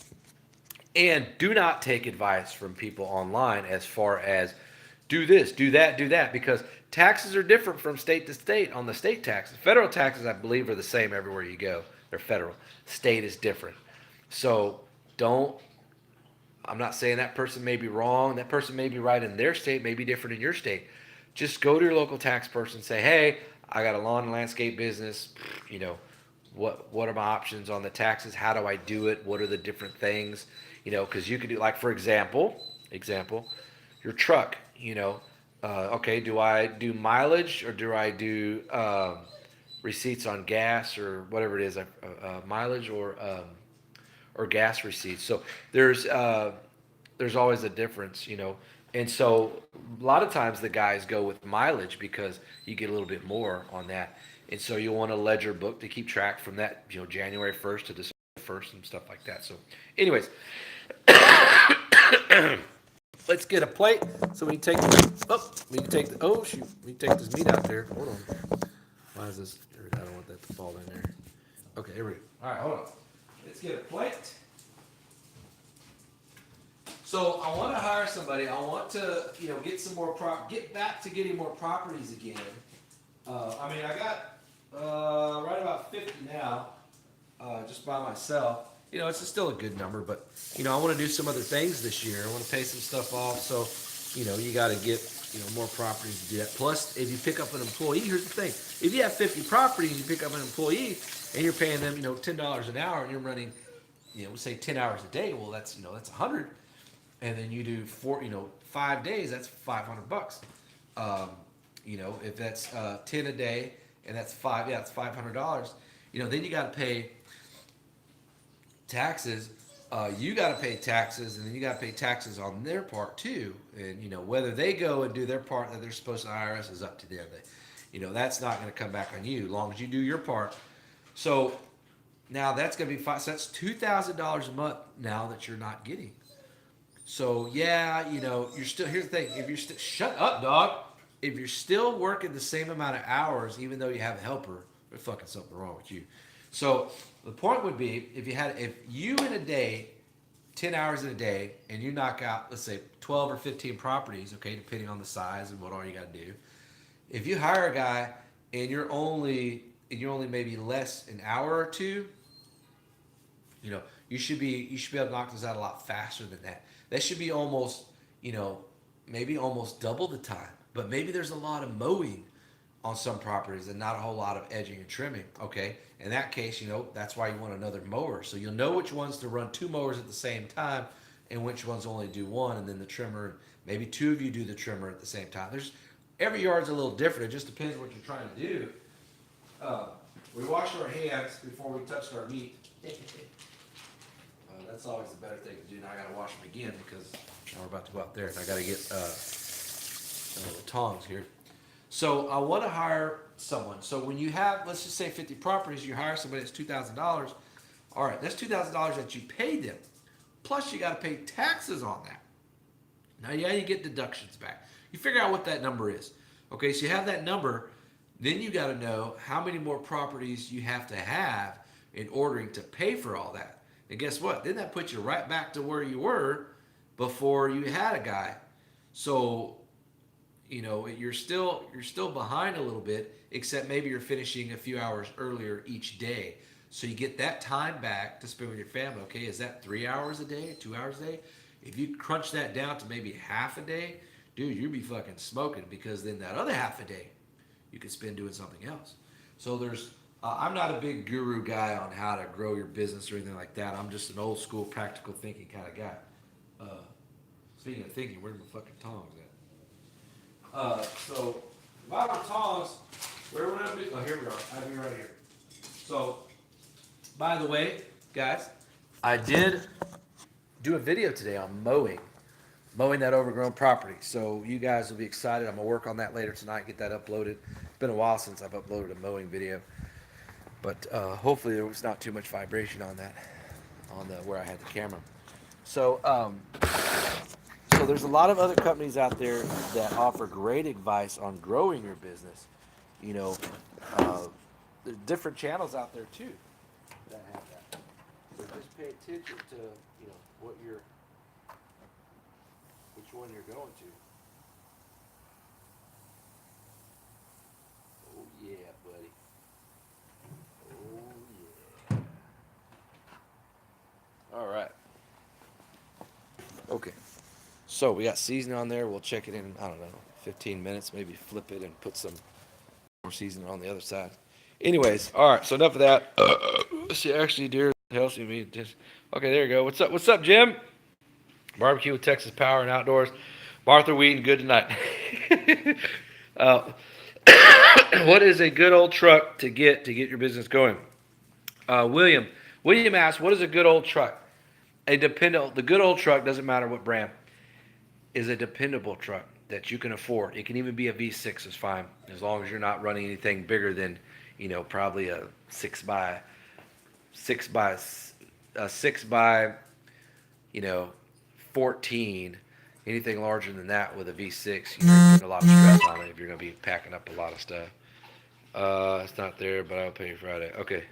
And do not take advice from people online as far as do this, do that, because taxes are different from state to state on the state taxes. Federal taxes, I believe, are the same everywhere you go. They're federal. State is different. So don't, I'm not saying that person may be wrong. That person may be right in their state, may be different in your state. Just go to your local tax person and say, hey, I got a lawn and landscape business. You know, what are my options on the taxes? How do I do it? What are the different things? Because you could do, like, for example, your truck. Okay, do I do mileage or do I do receipts on gas or whatever it is, mileage or gas receipts? So there's always a difference, and so a lot of times the guys go with mileage because you get a little bit more on that, and so you want a ledger book to keep track from that, January 1st to December 1st and stuff like that. So, anyways, let's get a plate so we can take oh shoot, we can take this meat out there. Hold on. Why is this? I don't want that to fall in there. Okay, here we go. All right, hold on. Let's get a plate. So I want to hire somebody. I want to, get some more get back to getting more properties again. I got right about 50 now, just by myself. It's still a good number, but I want to do some other things this year. I want to pay some stuff off, so you got to get more properties to do that. Plus, if you pick up an employee, here's the thing: if you have 50 properties, you pick up an employee, and you're paying them $10 an hour, and you're running say 10 hours a day. Well, that's that's 100, and then you do 5 days, that's $500. If that's 10 a day, and that's it's $500. Then you got to pay taxes. You got to pay taxes, and then you got to pay taxes on their part too. And whether they go and do their part that they're supposed to, IRS is up to them. That's not going to come back on you as long as you do your part. So now that's going to be so that's $2,000 a month now that you're not getting. So yeah, you're still, here's the thing: if you're still, shut up, dog. If you're still working the same amount of hours, even though you have a helper, there's fucking something wrong with you. So the point would be, if you in a day, 10 hours in a day, and you knock out, let's say 12 or 15 properties, okay, depending on the size and what all you got to do. If you hire a guy and you're only maybe less an hour or two, you should be able to knock this out a lot faster than that. That should be almost, maybe almost double the time. But maybe there's a lot of mowing on some properties and not a whole lot of edging and trimming. Okay, in that case, that's why you want another mower. So you'll know which ones to run two mowers at the same time, and which ones only do one, and then the trimmer. Maybe two of you do the trimmer at the same time. Every yard's a little different. It just depends what you're trying to do. We washed our hands before we touched our meat. That's always the better thing to do. Now I got to wash them again because now we're about to go out there, and I got to get the tongs here. So I want to hire someone. So when you have, let's just say 50 properties, you hire somebody that's $2,000. All right, that's $2,000 that you paid them. Plus you got to pay taxes on that. Now, yeah, you get deductions back. You figure out what that number is. Okay, so you have that number. Then you got to know how many more properties you have to have in order to pay for all that. And guess what? Then that puts you right back to where you were before you had a guy. So you're still behind a little bit, except maybe you're finishing a few hours earlier each day. So you get that time back to spend with your family. Okay, is that 3 hours a day, 2 hours a day? If you crunch that down to maybe half a day, dude, you'd be fucking smoking, because then that other half a day you could spend doing something else. So I'm not a big guru guy on how to grow your business or anything like that. I'm just an old school practical thinking kind of guy. Speaking of thinking, where's my fucking tongs at? So by the tongs, where would I be? Oh, here we are. I have you right here. So, by the way, guys, I did do a video today on mowing that overgrown property. So you guys will be excited. I'm gonna work on that later tonight, get that uploaded. It's been a while since I've uploaded a mowing video. But hopefully there was not too much vibration on that, on the where I had the camera. So so there's a lot of other companies out there that offer great advice on growing your business. You know, uh, there's different channels out there too that have that. So just pay attention to what you're, which one you're going to. Oh yeah, buddy. Oh yeah. All right. Okay. So we got seasoning on there. We'll check it in, I don't know, 15 minutes. Maybe flip it and put some more seasoning on the other side. Anyways, all right. So enough of that. See, actually, dear, helps me. Just okay. There you go. What's up? What's up, Jim? Barbecue with Texas Power and Outdoors. Martha Wheaton, good tonight. uh, what is a good old truck to get your business going? William. William asks, what is a good old truck? The good old truck doesn't matter what brand. Is a dependable truck that you can afford. It can even be a V6 is fine as long as you're not running anything bigger than, probably a six by a 6 by, you know, 14. Anything larger than that with a V6, you're putting a lot of stress on it if you're going to be packing up a lot of stuff. It's not there, but I'll pay you Friday. Okay.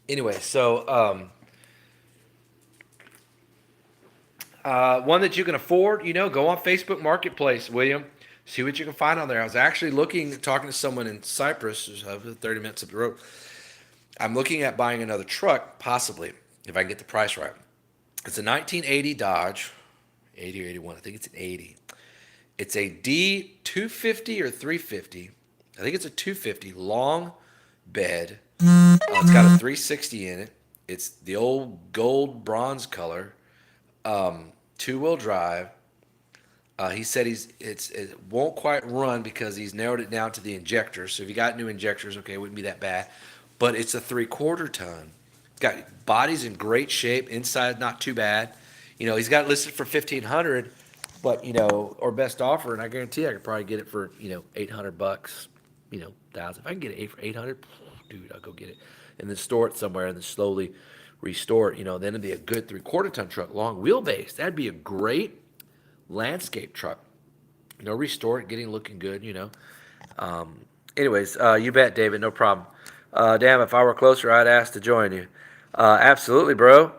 Anyway, so one that you can afford, go on Facebook Marketplace, William. See what you can find on there. I was actually talking to someone in Cyprus, 30 minutes up the road. I'm looking at buying another truck, possibly, if I can get the price right. It's a 1980 Dodge, 80 or 81. I think it's an 80. It's a D250 or 350. I think it's a 250, long bed. It's got a 360 in it. It's the old gold bronze color. Two-wheel drive. He said it won't quite run because he's narrowed it down to the injectors. So if you got new injectors, okay, it wouldn't be that bad. But it's a 3/4 ton. It's got body's in great shape. Inside not too bad. He's got it listed for 1,500, but or best offer, and I guarantee I could probably get it for $800. 1,000. If I can get it for 800, dude, I'll go get it and then store it somewhere and then slowly restore it. Then it'd be a good 3/4 ton truck, long wheelbase. That'd be a great landscape truck. Restore it, getting looking good. Anyways, you bet, David. No problem. Damn, if I were closer, I'd ask to join you. Absolutely, bro.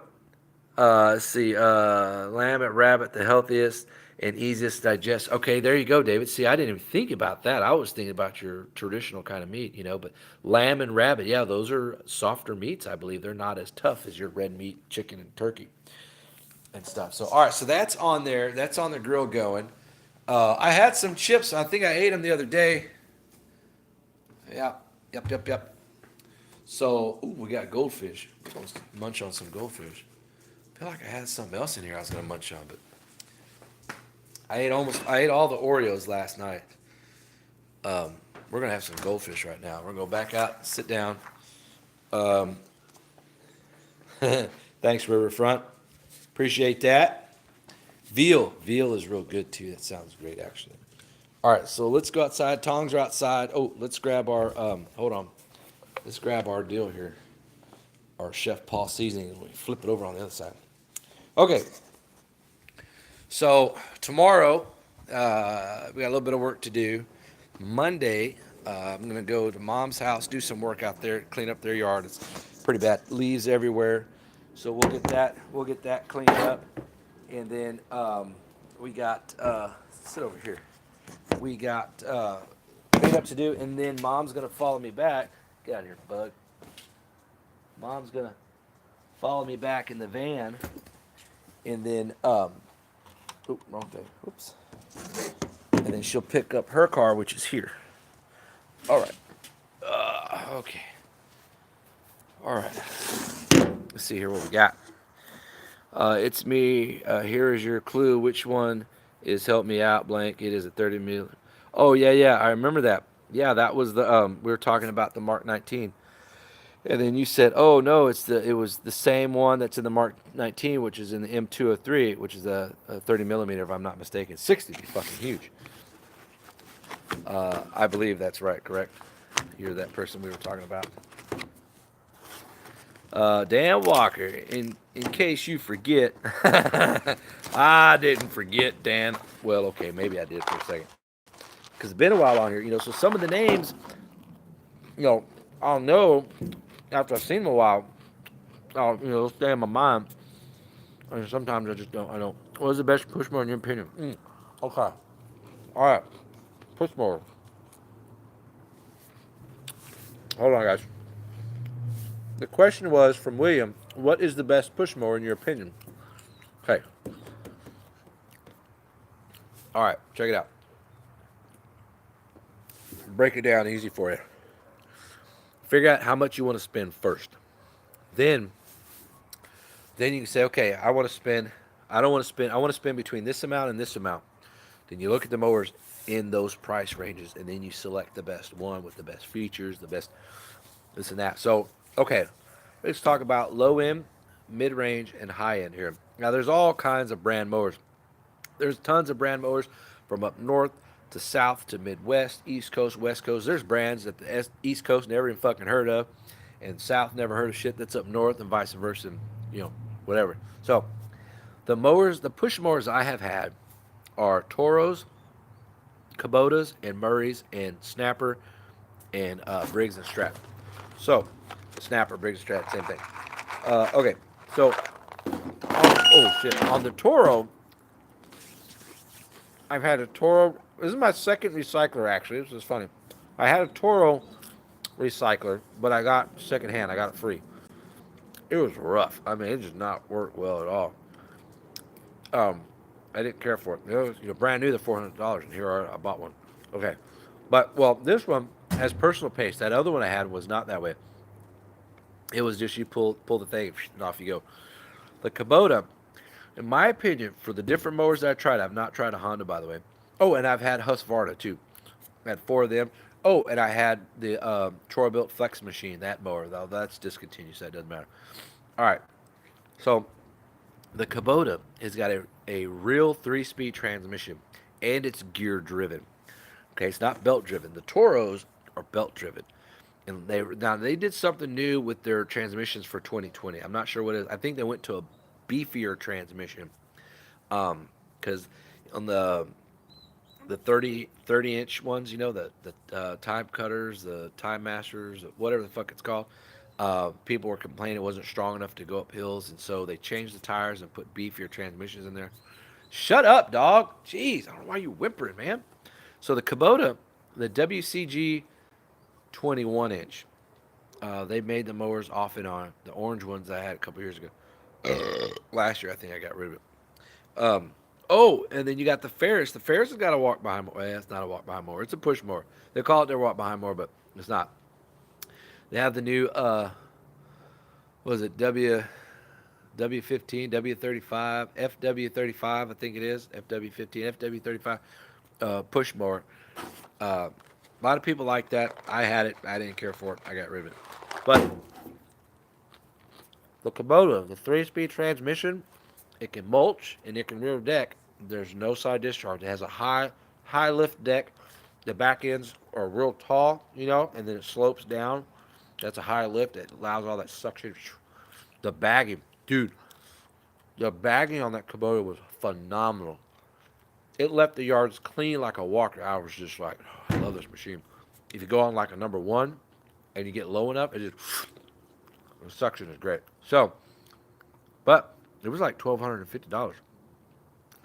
Let's see. Lamb and rabbit, the healthiest and easiest to digest. Okay, there you go, David. See, I didn't even think about that. I was thinking about your traditional kind of meat, but lamb and rabbit, yeah, those are softer meats, I believe. They're not as tough as your red meat, chicken, and turkey and stuff. So, all right, so that's on there. That's on the grill going. I had some chips. I think I ate them the other day. Yeah, yep. So, we got goldfish. Let's munch on some goldfish. I feel like I had something else in here I was going to munch on, but I ate all the Oreos last night. We're going to have some goldfish right now. We're going to go back out and sit down. Thanks, Riverfront. Appreciate that. Veal is real good too. That sounds great, actually. All right, so let's go outside. Tongs are outside. Oh, let's grab our, hold on. Let's grab our deal here. Our Chef Paul seasoning, and we flip it over on the other side. Okay. So tomorrow, we got a little bit of work to do. Monday, I'm going to go to Mom's house, do some work out there, clean up their yard. It's pretty bad. Leaves everywhere. So we'll get that cleaned up. And then we got, sit over here. We got cleanup to do, and then Mom's going to follow me back. Get out of here, bug. Mom's going to follow me back in the van, and then, wrong thing. Oops. And then she'll pick up her car, which is here. All right. Okay. All right. Let's see here what we got. It's me. Here is your clue. Which one is help me out blank? It is a 30 million. Oh, yeah. I remember that. Yeah, that was the, we were talking about the Mark 19. And then you said, oh, no, it was the same one that's in the Mark 19, which is in the M203, which is a 30 millimeter, if I'm not mistaken. 60 would be fucking huge. I believe that's right, correct? You're that person we were talking about. Dan Walker, in case you forget, I didn't forget, Dan. Well, okay, maybe I did for a second. Because it's been a while on here, so some of the names, you know, I'll know after I've seen them a while. They'll stay in my mind. And sometimes I just don't. I don't. What is the best push mower in your opinion? Okay. All right. Push mower. Hold on, guys. The question was from William, what is the best push mower in your opinion? Okay. All right. Check it out. Break it down easy for you. Figure out how much you want to spend first. Then, then you can say, okay, I want to spend. I don't want to spend. I want to spend between this amount and this amount. Then you look at the mowers in those price ranges, and then you select the best one with the best features, the best this and that. So, okay, let's talk about low end, mid range, and high end here. Now, there's all kinds of brand mowers. There's tons of brand mowers from up north to south to Midwest, East Coast, West Coast. There's brands that the East Coast never even fucking heard of, and South never heard of shit that's up north, and vice versa, and whatever. So, the mowers, the push mowers I have had are Toros, Kubotas, and Murrays, and Snapper, and Briggs and Stratton. So, Snapper, Briggs and Stratton, same thing. Okay, so oh shit, on the Toro, I've had a Toro. This is my second recycler actually. This is funny. I had a Toro recycler, but I got secondhand. I got it free. It was rough. I mean, it did not work well at all. Um, I didn't care for it. It was brand new, the $400, and here I bought one. Okay, but well, this one has personal pace. That other one I had was not that way. It was just you pull the thing and off you go. The Kubota, in my opinion, for the different mowers that I tried, I've not tried a Honda by the way. Oh, and I've had Husqvarna too. I had 4 of them. Oh, and I had the Troy-Bilt Flex machine, that mower. Though that's discontinued, so that doesn't matter. All right, so the Kubota has got a real 3-speed transmission, and it's gear driven. Okay, it's not belt driven. The Toros are belt driven, and they did something new with their transmissions for 2020. I'm not sure what it is. I think they went to a beefier transmission, because on the 30 inch ones, the time cutters, the time masters, whatever the fuck it's called. People were complaining it wasn't strong enough to go up hills, and so they changed the tires and put beefier transmissions in there. Shut up, dog. Jeez, I don't know why you whimpering, man. So the Kubota, the WCG 21 inch, they made the mowers off and on. The orange ones I had a couple years ago. Last year, I think I got rid of it. Oh, and then you got the Ferris. The Ferris has got a walk behind mower. Well, it's not a walk behind mower. It's a push mower. They call it their walk behind mower, but it's not. They have the new what was it, W15, W35, FW35, I think it is, FW15, FW35 push mower. A lot of people like that. I had it. I didn't care for it. I got rid of it. But the Kubota, the 3-speed transmission, it can mulch and it can rear deck. There's no side discharge. It has a high lift deck. The back ends are real tall, and then it slopes down. That's a high lift. It allows all that suction. The bagging, dude, the bagging on that Kubota was phenomenal. It left the yards clean like a walker. I was just like, oh, I love this machine. If you go on like a number 1 and you get low enough, it just, the suction is great. So, but it was like $1,250.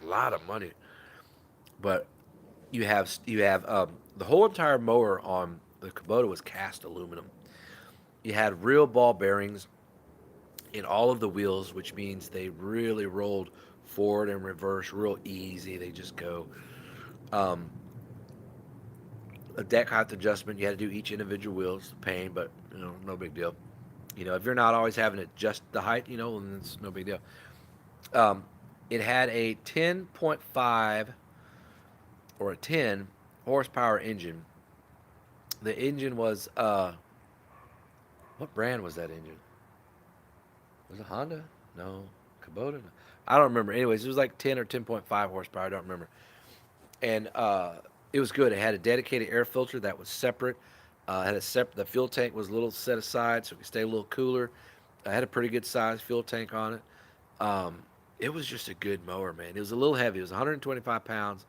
A lot of money. But you have the whole entire mower on the Kubota was cast aluminum. You had real ball bearings in all of the wheels, which means they really rolled forward and reverse real easy. They just go. A deck height adjustment, you had to do each individual wheel. It's a pain, but no big deal. If you're not always having to adjust the height, then it's no big deal. It had a 10.5 or a 10 horsepower engine. The engine was what brand was that engine? Was it Honda? No. Kubota? No. I don't remember. Anyways, it was like 10 or 10.5 horsepower. I don't remember. And it was good. It had a dedicated air filter that was separate. Had a separate. The fuel tank was a little set aside so it could stay a little cooler. I had a pretty good size fuel tank on it. Um, it was just a good mower, man. It was a little heavy. It was 125 pounds,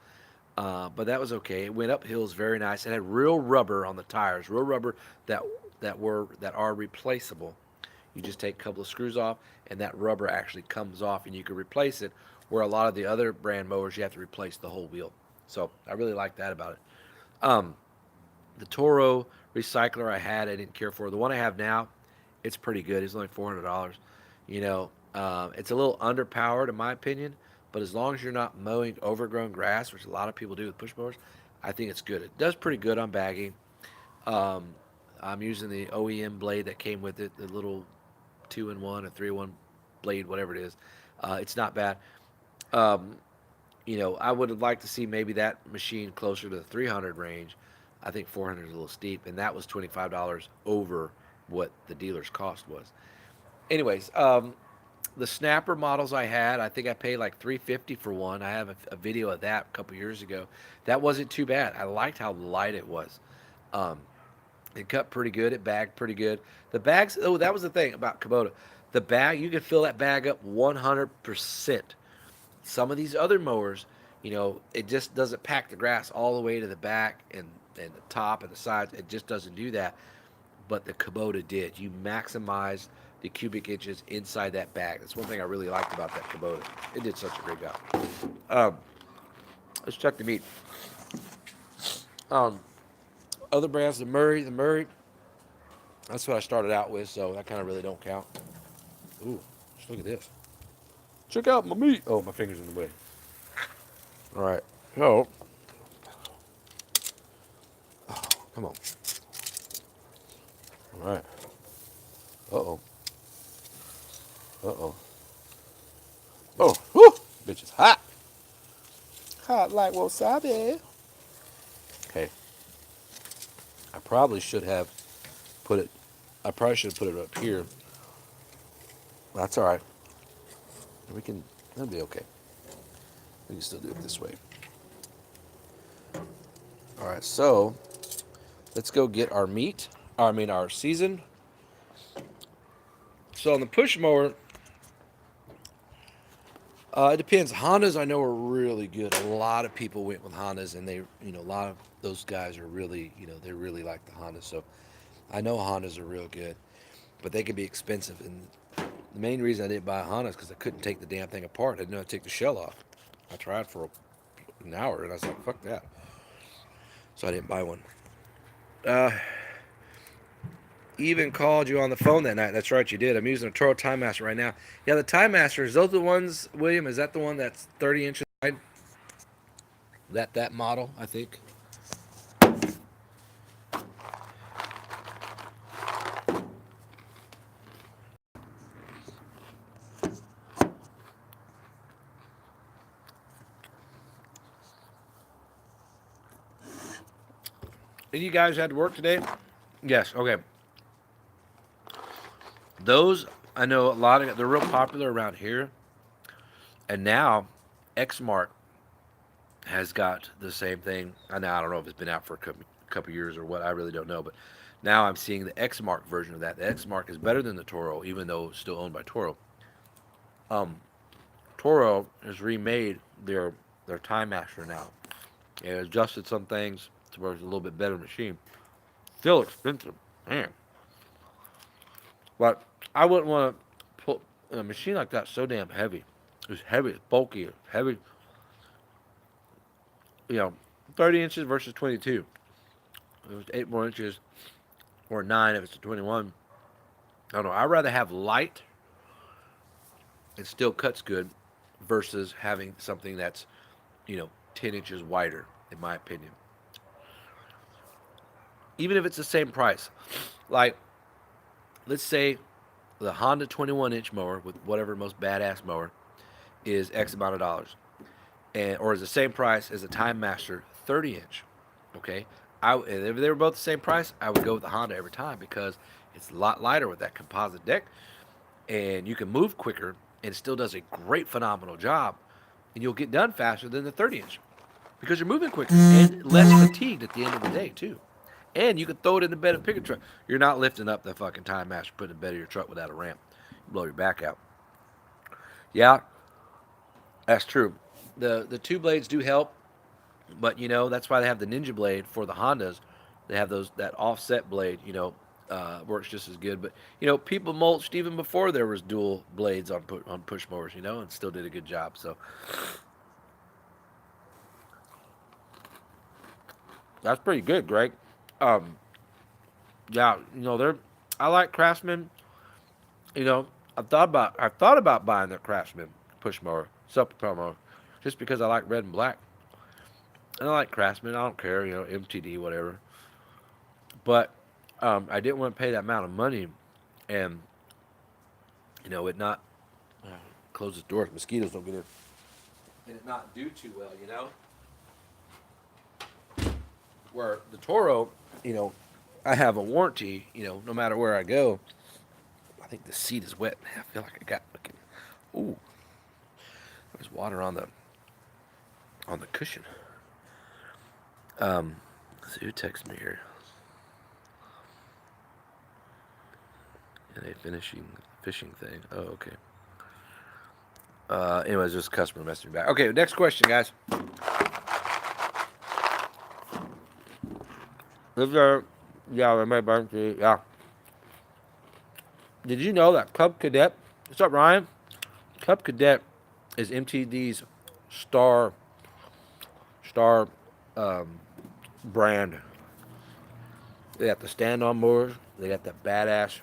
but that was okay. It went up hills very nice. It had real rubber on the tires, real rubber that that are replaceable. You just take a couple of screws off, and that rubber actually comes off, and you can replace it. Where a lot of the other brand mowers, you have to replace the whole wheel. So I really like that about it. Um, the Toro recycler I had, I didn't care for. The one I have now, it's pretty good. It's only $400. It's a little underpowered in my opinion, but as long as you're not mowing overgrown grass, which a lot of people do with push mowers, I think it's good. It does pretty good on bagging. Um, I'm using the OEM blade that came with it, the little 2-in-1 or 3-in-1 blade, whatever it is. It's not bad. Um, I would like to see maybe that machine closer to the 300 range. I think 400 is a little steep, and that was $25 over what the dealer's cost was. Anyways, the snapper models I had, I think I paid like 350 for one. I have a video of that a couple years ago. That wasn't too bad. I liked how light it was. Um, it cut pretty good. It bagged pretty good. The bags. Oh, that was the thing about Kubota. The bag, you could fill that bag up 100%. Some of these other mowers, it just doesn't pack the grass all the way to the back and the top and the sides. It just doesn't do that. But the Kubota did. You maximized the cubic inches inside that bag. That's one thing I really liked about that Kubota. It did such a great job. Um, let's check the meat. Um, Other brands, the Murray, that's what I started out with, so that kind of really don't count. Ooh, just look at this. Check out my meat. Oh, my finger's in the way. All right. So, oh, come on. All right. Uh-oh. Uh-oh. Oh, whoo! Bitch is hot. Hot like wasabi. Okay. I probably should have put it, I probably should have put it up here. That's all right. That'll be okay. We can still do it this way. All right, so let's go get our meat. Our season. So on the push mower, it depends. Hondas I know are really good. A lot of people went with Hondas, and a lot of those guys are really, they really like the Hondas. So I know Hondas are real good, but they can be expensive. And the main reason I didn't buy a Honda is because I couldn't take the damn thing apart. I didn't know how to take the shell off. I tried for an hour, and I was like, fuck that. So I didn't buy one. Uh, Even called you on the phone that night. That's right, you did. I'm using a Toro Time Master right now. Yeah, the Time Master, is those the ones, William? Is that the one that's 30 inches wide? That model, I think. And you guys had to work today? Yes, okay. Those, I know a lot of, they're real popular around here. And now, Xmark has got the same thing. I don't know if it's been out for a couple years or what. I really don't know. But now I'm seeing the Xmark version of that. The Xmark is better than the Toro, even though it's still owned by Toro. Um, Toro has remade their Time Master now. It adjusted some things to where it's a little bit better machine. Still expensive, man. But I wouldn't want to put a machine like that so damn heavy. It's heavy, it's bulky, it's heavy. 30 inches versus 22. It was 8 more inches, or 9 if it's a 21. I don't know. I'd rather have light and still cuts good versus having something that's, 10 inches wider, in my opinion. Even if it's the same price. Like, let's say the Honda 21-inch mower with whatever most badass mower is X amount of dollars. Or is the same price as a Time Master 30-inch. Okay? If they were both the same price, I would go with the Honda every time because it's a lot lighter with that composite deck. And you can move quicker and it still does a great, phenomenal job. And you'll get done faster than the 30-inch because you're moving quicker and less fatigued at the end of the day, too. And you can throw it in the bed of the pickup truck. You're not lifting up the fucking time master, putting it in the bed of your truck without a ramp. You blow your back out. Yeah, that's true. The two blades do help, but that's why they have the Ninja blade for the Hondas. They have that offset blade. Works just as good. But people mulched even before there was dual blades on push mowers. And still did a good job. So that's pretty good, Greg. Um, yeah, they're. I like Craftsman. You know, I thought about buying the Craftsman push mower, self-propel mower, just because I like red and black. And I like Craftsman. I don't care, MTD, whatever. But I didn't want to pay that amount of money, and it not close the door. Mosquitoes don't get in, and it not do too well. Where the Toro, I have a warranty. No matter where I go. I think the seat is wet. I feel like I got looking. Ooh, there's water on the cushion. Let's see who texted me here. And a fishing thing. Oh, okay. Anyways, just a customer messaging back. Okay, next question, guys. Yeah. Did you know that Cub Cadet? What's up, Ryan? Cub Cadet is MTD's star brand. They got the stand-on mowers. They got that badass,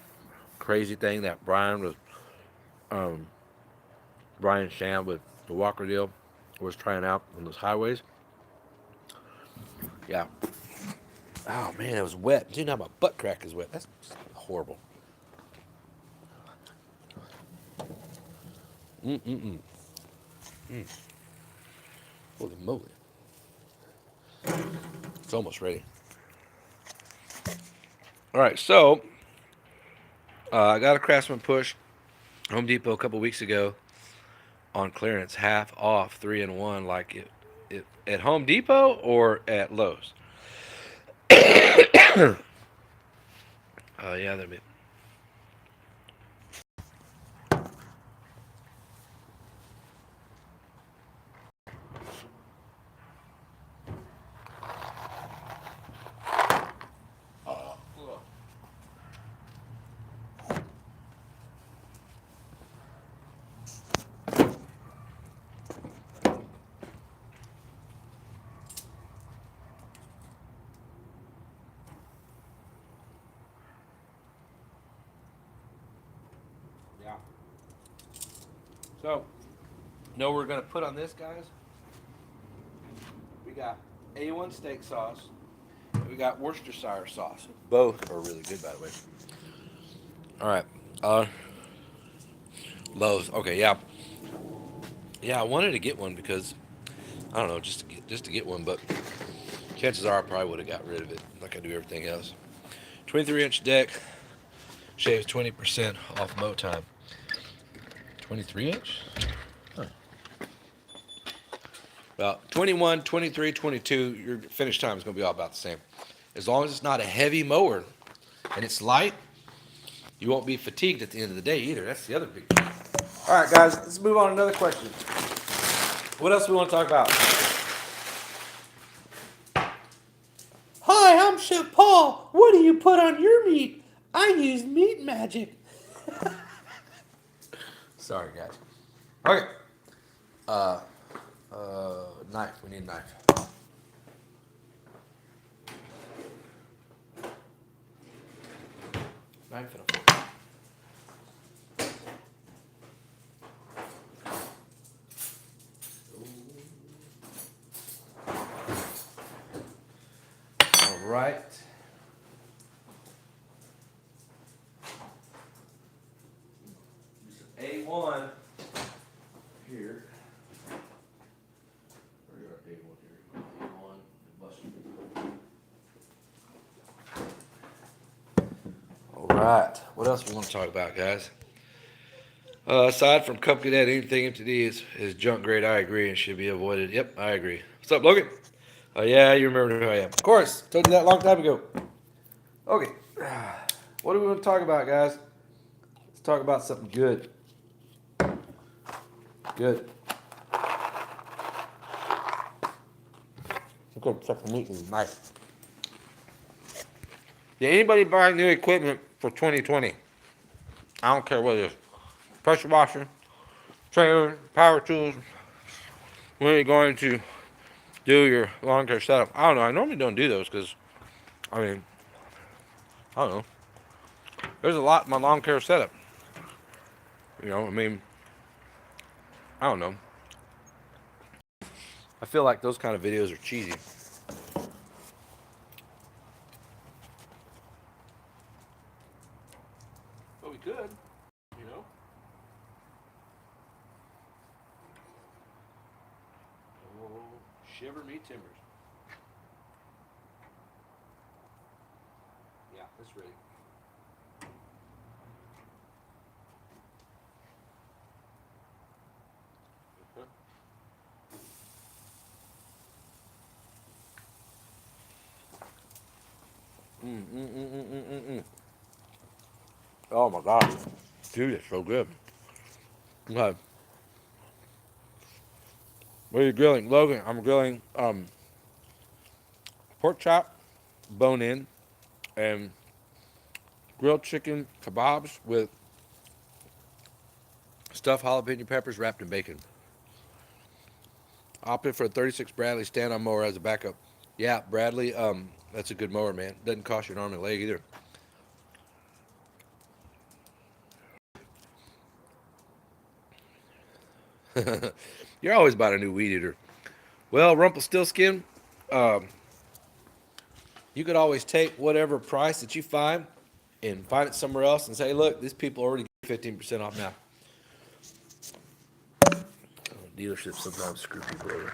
crazy thing that Brian Sham with the Walker deal was trying out on those highways. Yeah. Oh man, it was wet. You know, my butt crack is wet. That's horrible. Mm. Holy moly. It's almost ready. All right, so I got a Craftsman push, Home Depot a couple weeks ago on clearance, half off, 3-in-1, like it at Home Depot or at Lowe's. Yeah, that'd be. Yeah. So, know what we're gonna put on this, guys? We got A1 steak sauce. We got Worcestershire sauce. Both are really good, by the way. All right. Lowe's. Okay, yeah. Yeah, I wanted to get one because I don't know, just to get one, but chances are I probably would have got rid of it like I do everything else. 23-inch deck shaves 20% off mow time. 23-inch? Huh. Well, 21, 23, 22, your finish time is going to be all about the same. As long as it's not a heavy mower and it's light, you won't be fatigued at the end of the day either. That's the other big thing. All right, guys, let's move on to another question. What else do we want to talk about? Hi, I'm Chef Paul. What do you put on your meat? I use meat magic. Sorry, guys. Okay. Knife. We need a knife. Knife and a fork. All right. A1 here. Where are A1 here? A1 All right. What else we want to talk about, guys? Aside from Cup Cadet, anything MTD is junk grade. I agree and should be avoided. Yep, I agree. What's up, Logan? Oh yeah, you remember who I am. Of course, told you that a long time ago. Okay. What do we want to talk about, guys? Let's talk about something good. Good. Good stuff meat is nice. Did anybody buy new equipment for 2020? I don't care what it is. Pressure washer, trailer, power tools. When are you going to do your lawn care setup? I don't know. I normally don't do those because, I mean, I don't know. There's a lot in my lawn care setup. You know, I mean, I don't know. I feel like those kind of videos are cheesy. But we could, you know. Oh, shiver me timbers. Yeah, that's ready. Uh-huh. Mm. Oh my god. Dude, it's so good. Okay. What are you grilling? Logan, I'm grilling pork chop, bone in, and grilled chicken kebabs with stuffed jalapeno peppers wrapped in bacon. Opted for a 36 Bradley stand-on mower as a backup. Yeah, Bradley, that's a good mower, man. Doesn't cost you an arm and a leg either. You're always about a new weed eater. Well, Rumpelstiltskin, um, you could always take whatever price that you find and find it somewhere else and say, look, these people already get 15% off now. Oh, dealerships sometimes screw people over.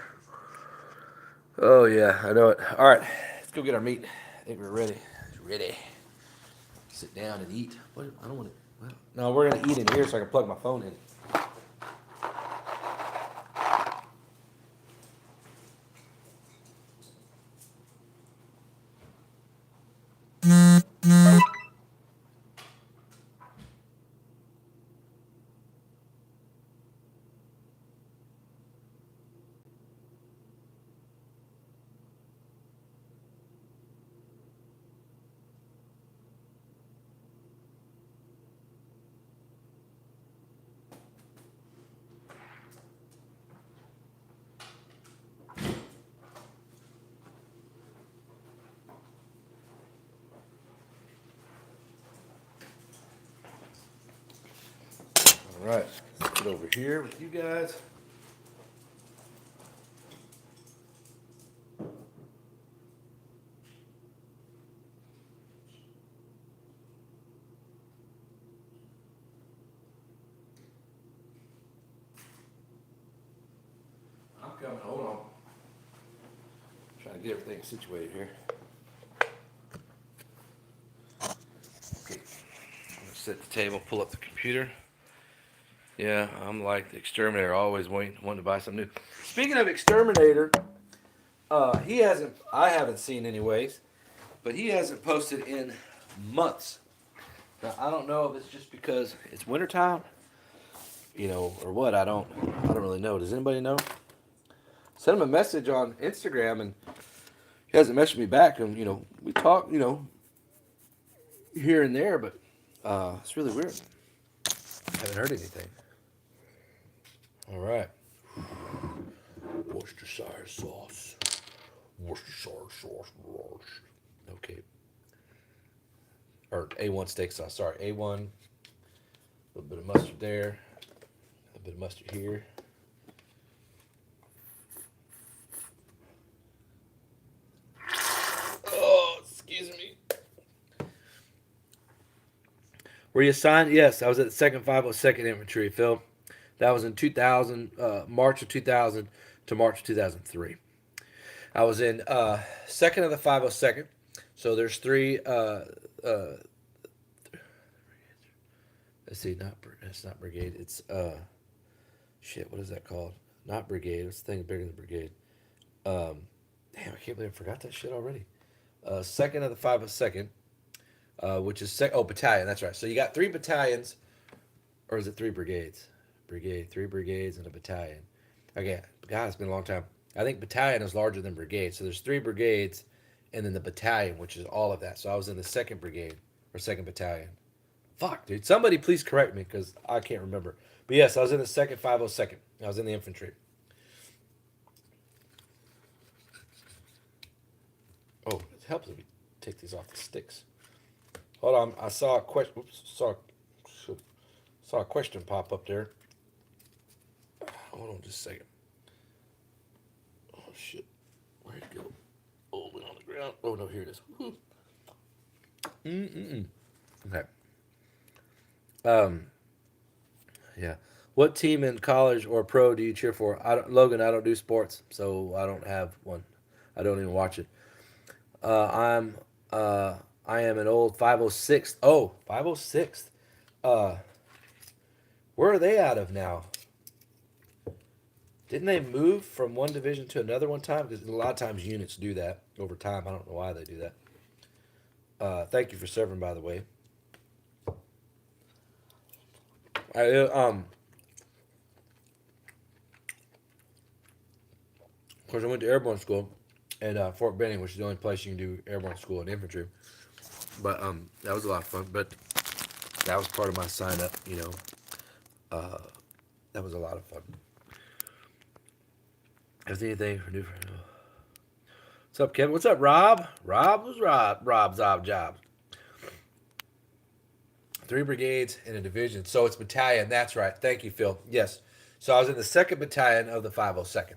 Oh, yeah, I know it. All right, let's go get our meat. I think we're ready. Ready. Sit down and eat. What? I don't want to. Well, no, we're going to eat in here so I can plug my phone in. All right, let's get over here with you guys. I'm coming. Hold on. Trying to get everything situated here. Okay. I'm gonna set the table, pull up the computer. Yeah, I'm like the exterminator, always wanting to buy something new. Speaking of exterminator, he hasn't. I haven't seen anyways, but he hasn't posted in months. Now I don't know if it's just because it's wintertime, or what. I don't really know. Does anybody know? Sent him a message on Instagram and he hasn't messaged me back. And we talk, here and there, but it's really weird. I haven't heard anything. All right. Worcestershire sauce. Worcestershire sauce. Okay. Or A1 steak sauce. Sorry, A1. A little bit of mustard there. A little bit of mustard here. Oh, excuse me. Were you assigned? Yes, I was at the 2nd 502nd Infantry, Phil. That was in 2000, March of 2000 to March of 2003. I was in 2nd of the 502nd. So there's three. Let's see, that's not brigade. It's shit. What is that called? Not brigade. What's the thing bigger than brigade? Damn, I can't believe I forgot that shit already. 2nd of the 502nd. which is battalion. That's right. So you got 3 battalions, or is it 3 brigades? Brigade, 3 brigades, and a battalion. Okay, God, it's been a long time. I think battalion is larger than brigade. So there's 3 brigades, and then the battalion, which is all of that. So I was in the 2nd brigade or 2nd battalion. Fuck, dude. Somebody please correct me because I can't remember. But yes, I was in the 502nd. I was in the infantry. Oh, it helps if we take these off the sticks. Hold on, I saw a question. Oops, saw a question pop up there. Hold on, just a second. Oh shit, where'd it go? Oh, it went on the ground. Oh no, here it is. Okay. Um, yeah. What team in college or pro do you cheer for? Logan, I don't do sports, so I don't have one. I don't even watch it. Uh, I'm uh, I am an old 506th. Oh, 506th. Uh, where are they out of now? Didn't they move from one division to another one time? Because a lot of times units do that over time. I don't know why they do that. Thank you for serving, by the way. Of course, I went to airborne school at Fort Benning, which is the only place you can do airborne school in infantry. But that was a lot of fun. But that was part of my sign up. Uh, that was a lot of fun. Is anything for new? What's up, Kevin? What's up, Rob? Rob was Rob. Rob's job. 3 brigades in a division. So it's battalion. That's right. Thank you, Phil. Yes. So I was in the 2nd battalion of the 502nd.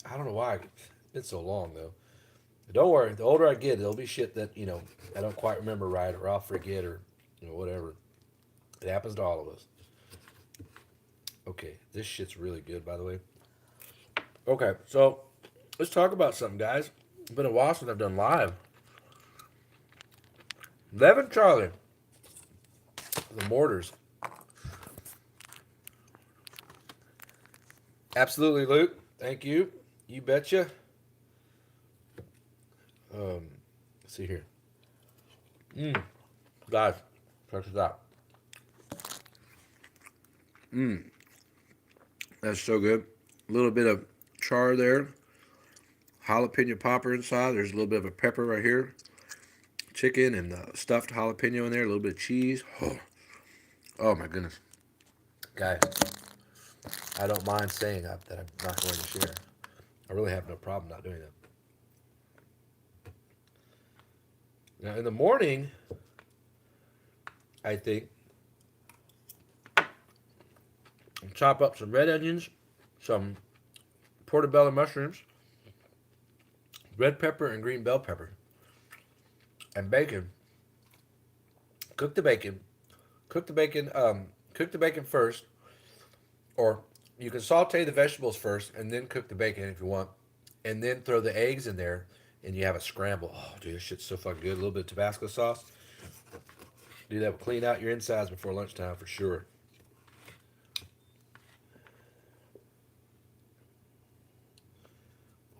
I don't know why. It's been so long, though. But don't worry. The older I get, there'll be shit that, I don't quite remember right or I'll forget or, whatever. It happens to all of us. Okay. This shit's really good, by the way. Okay. So let's talk about something, guys. It's been a while since I've done live. 11 Charlie. The mortars. Absolutely, Luke. Thank you. You betcha. Let's see here. Guys, check this out. That's so good. A little bit of char there. Jalapeno popper inside. There's a little bit of a pepper right here. Chicken and stuffed jalapeno in there. A little bit of cheese. Oh my goodness. Guys, I don't mind saying that I'm not going to share. I really have no problem not doing that. Now, in the morning, I think, chop up some red onions, some portobello mushrooms, red pepper and green bell pepper, and bacon. Cook the bacon. Cook the bacon. Cook the bacon first, or you can saute the vegetables first and then cook the bacon if you want, and then throw the eggs in there, and you have a scramble. Oh, dude, this shit's so fucking good. A little bit of Tabasco sauce. Do that. Clean out your insides before lunchtime for sure.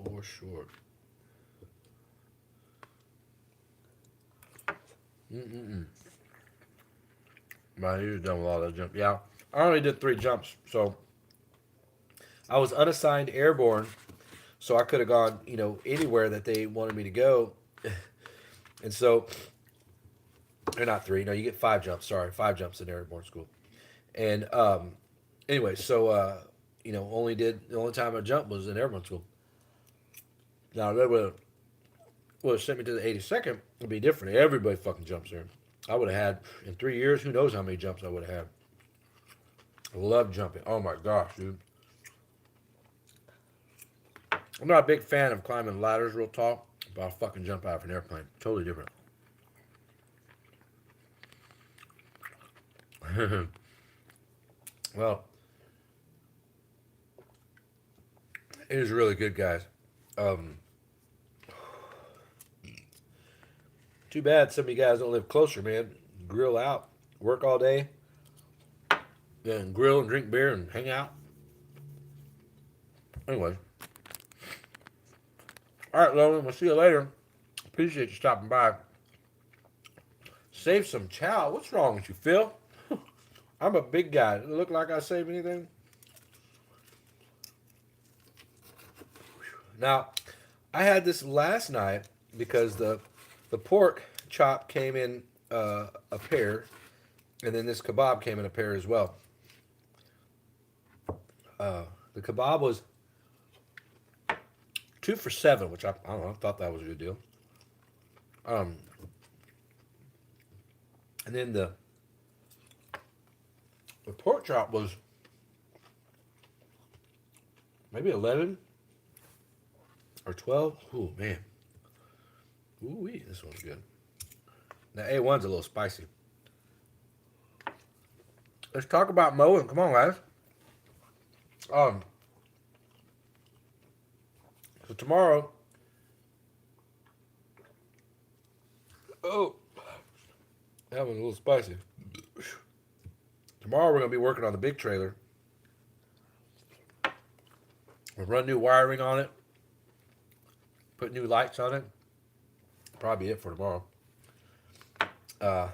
For sure. Man, you're done with all that jump. Yeah, I only did 3 jumps, so I was unassigned airborne, so I could have gone, anywhere that they wanted me to go, and so they're not 3. No, you get 5 jumps. Sorry, 5 jumps in airborne school, and anyway, so the only time I jumped was in airborne school. Now they would have sent me to the 82nd. It'd be different. Everybody fucking jumps there. I would have had in 3 years. Who knows how many jumps I would have had. I love jumping. Oh my gosh, dude. I'm not a big fan of climbing ladders real tall, but I'll fucking jump out of an airplane. Totally different. Well, it is really good, guys. Too bad some of you guys don't live closer, man. Grill out, work all day, and grill and drink beer and hang out. Anyway. All right, Logan, we'll see you later. Appreciate you stopping by. Save some chow. What's wrong with you, Phil? I'm a big guy. Does it look like I save anything? Now, I had this last night because the pork chop came in a pair, and then this kebab came in a pair as well. The kebab was 2 for $7, which I don't know. I thought that was a good deal. Um, and then the pork chop was maybe 11 or 12. Ooh man, ooh this one's good. Now A1's a little spicy. Let's talk about mowing. Come on, guys. Um, so tomorrow, oh, that one's a little spicy. Tomorrow we're gonna be working on the big trailer. We'll run new wiring on it, put new lights on it. Probably it for tomorrow. Uh,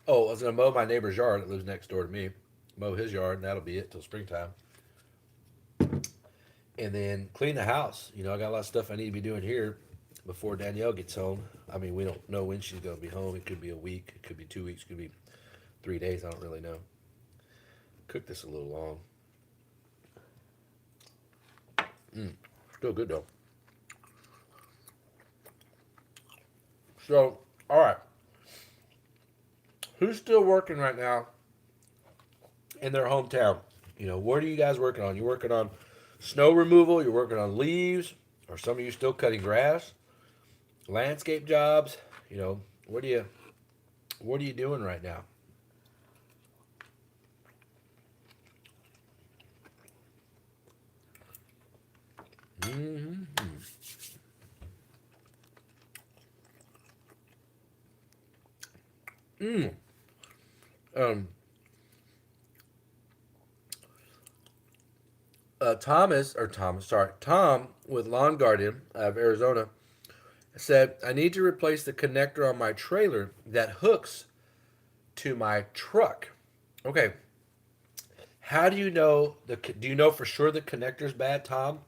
oh, I was gonna mow my neighbor's yard that lives next door to me. Mow his yard, and that'll be it till springtime. And then clean the house. You know, I got a lot of stuff I need to be doing here before Danielle gets home. I mean, we don't know when she's gonna be home. It could be a week. It could be 2 weeks. It could be 3 days. I don't really know. Cook this a little long. Still good though. So, all right. Who's still working right now in their hometown? You know, what are you guys working on? You working on snow removal? You're working on leaves? Or some of you still cutting grass? Landscape jobs? You know, what are you doing right now? Mm-hmm. Mm. Um, Tom with Lawn Guardian of Arizona said, I need to replace the connector on my trailer that hooks to my truck. Okay, how do you know do you know for sure the connector's bad, Tom?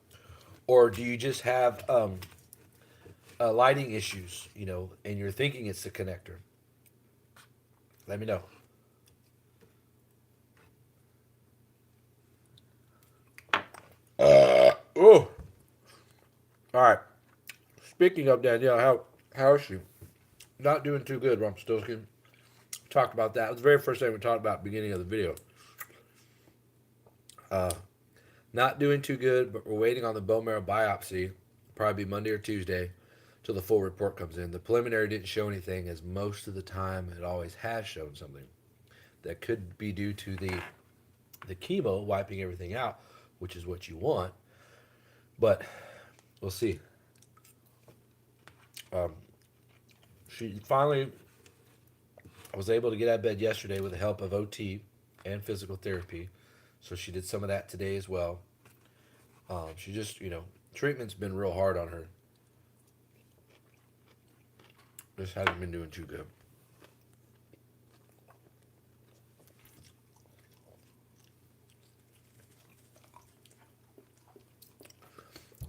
Or do you just have lighting issues, you know, and you're thinking it's the connector? Let me know. Oh, all right. Speaking of Danielle, how is she? Not doing too good, Rumpelstiltskin. Talked about that. It was the very first thing we talked about at the beginning of the video. Uh, Not doing too good, but we're waiting on the bone marrow biopsy. Probably Monday or Tuesday till the full report comes in. The preliminary didn't show anything, as most of the time it always has shown something. That could be due to the chemo wiping everything out, which is what you want. But we'll see. Um, she finally was able to get out of bed yesterday with the help of OT and physical therapy. So she did some of that today as well. She just, you know, treatment's been real hard on her. Just hasn't been doing too good.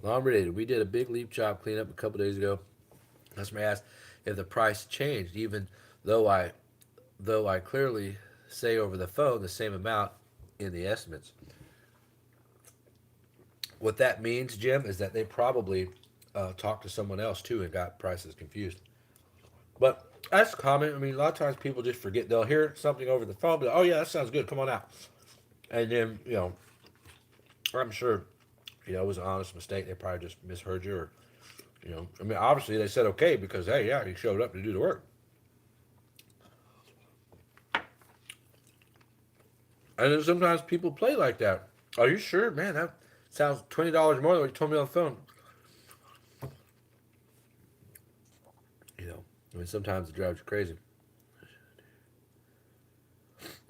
Lawn related. We did a big leaf chop cleanup a couple days ago. Customer asked if the price changed, even though I though I clearly say over the phone the same amount in the estimates. What that means, Jim, is that they probably talked to someone else too and got prices confused. But that's common. I mean, a lot of times people just forget. They'll hear something over the phone, but oh yeah, that sounds good. Come on out. And then I'm sure it was an honest mistake. They probably just misheard you, or I mean, obviously they said okay because hey, yeah, he showed up to do the work. And then sometimes people play like that. Are you sure, man? That sounds $20 more than what you told me on the phone. I mean, sometimes it drives you crazy.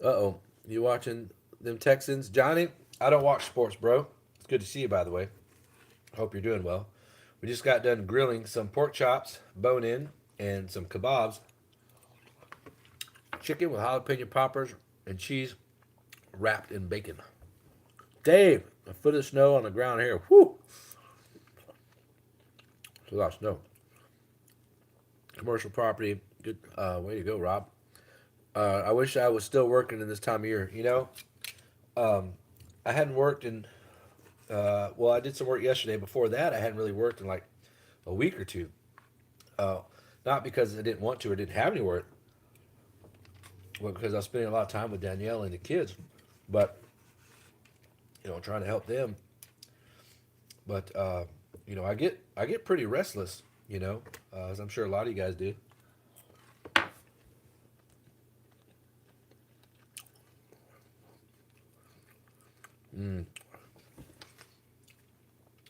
Uh-oh. You watching them Texans? Johnny, I don't watch sports, bro. It's good to see you, by the way. Hope you're doing well. We just got done grilling some pork chops, bone in, and some kebabs. chicken with jalapeno poppers and cheese wrapped in bacon. Dave, a foot of snow on the ground here. Whew. It's a lot of snow. Commercial property. Good. Way to go, Rob. I wish I was still working in this time of year. I hadn't worked in. Well, I did some work yesterday. Before that, I hadn't really worked in like a week or two. Uh, Not because I didn't want to or didn't have any work, but because I was spending a lot of time with Danielle and the kids. But trying to help them. But I get pretty restless. As I'm sure a lot of you guys do. Mm.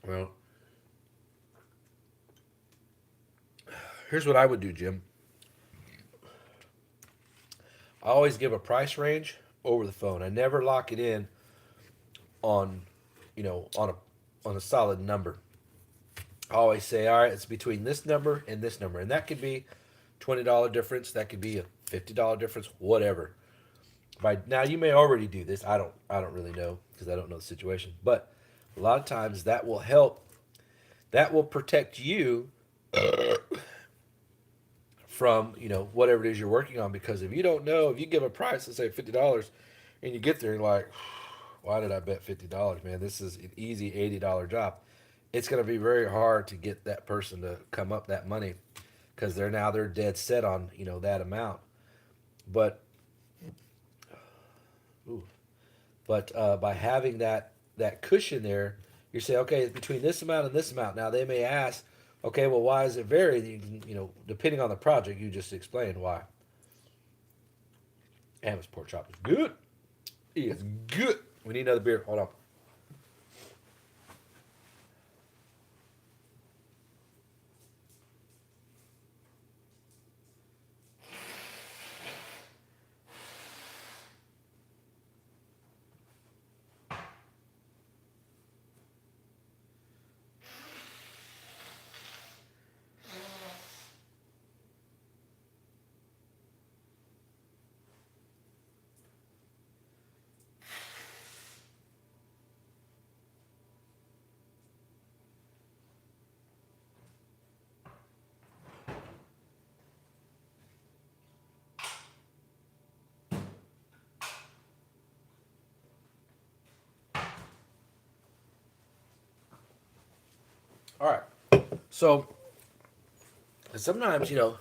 Well, here's what I would do, Jim. I always give a price range over the phone. I never lock it in on, on a solid number. I always say, all right, it's between this number and this number, and that could be $20 difference. That could be a $50 difference, whatever. By now, you may already do this. I don't really know because I don't know the situation. But a lot of times that will help. That will protect you from whatever it is you're working on. Because if you don't know, if you give a price, let's say $50, and you get there and you're like, why did I bet $50, man? This is an easy $80 job. It's going to be very hard to get that person to come up that money because they're dead set on that amount. But ooh, but by having that cushion there, you say, okay, it's between this amount and this amount. Now they may ask, okay, well, why does it vary? Depending on the project, you just explained why. And this pork chop is good. It is good. We need another beer. Hold on. All right. So sometimes you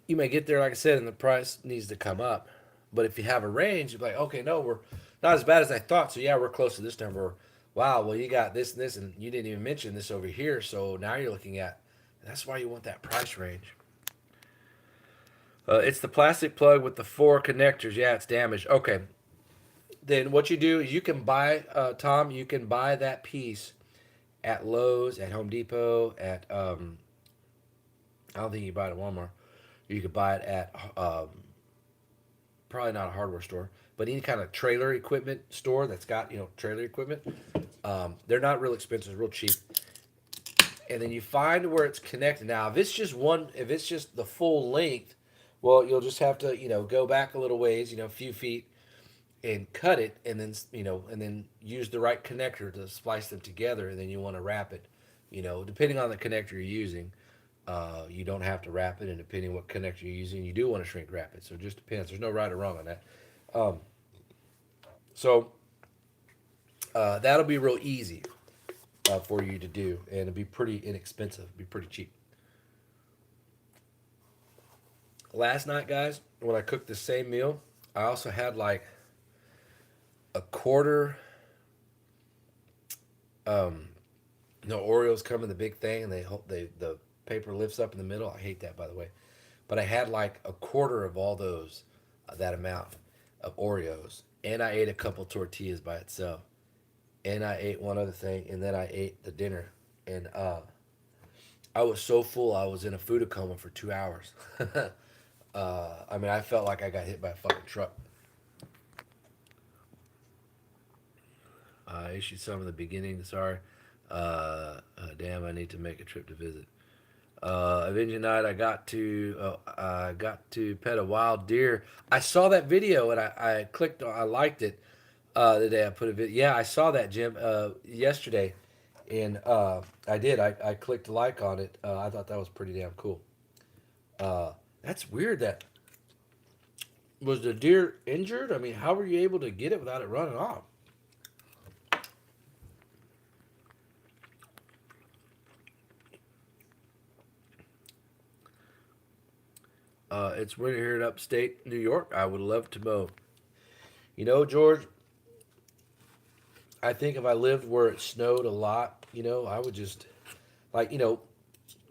may get there, like I said, and the price needs to come up. But if you have a range, you're like, okay, no, we're not as bad as I thought. So yeah, we're close to this number. Or, wow, well, you got this and this, and you didn't even mention this over here. So now you're looking at. That's why you want that price range. It's the plastic plug with the four connectors. Yeah, it's damaged. Okay, then what you do is you can buy, Tom. You can buy that piece at Lowe's, at Home Depot, at I don't think you can buy it at Walmart. You could buy it at probably not a hardware store, but any kind of trailer equipment store that's got trailer equipment. They're not real expensive, real cheap. And then you find where it's connected. Now, if it's just the full length, well, you'll just have to go back a little ways, a few feet, and cut it, and then use the right connector to splice them together, and then you want to wrap it. Depending on the connector you're using. You don't have to wrap it, and depending what connector you're using, you do want to shrink wrap it. So it just depends. There's no right or wrong on that. Um, so that'll be real easy for you to do, and it'll be pretty inexpensive, be pretty cheap. Last night, guys, when I cooked the same meal, I also had like a quarter. Um, no Oreos come in the big thing, and the paper lifts up in the middle. I hate that, by the way. But I had like a quarter of all those, that amount of Oreos, and I ate a couple tortillas by itself, and I ate one other thing, and then I ate the dinner, and I was so full I was in a food coma for 2 hours. I mean, I felt like I got hit by a fucking truck. I issued some in the beginning. Sorry. Damn, I need to make a trip to visit. Avenging Night, I got to pet a wild deer. I saw that video and I clicked on, I liked it the day I put a video. Yeah, I saw that, Jim, yesterday, and I did. I clicked like on it. I thought that was pretty damn cool. That's weird. That was the deer injured? I mean, how were you able to get it without it running off? It's winter here in upstate New York. I would love to mow. You know, George, I think if I lived where it snowed a lot, I would just like,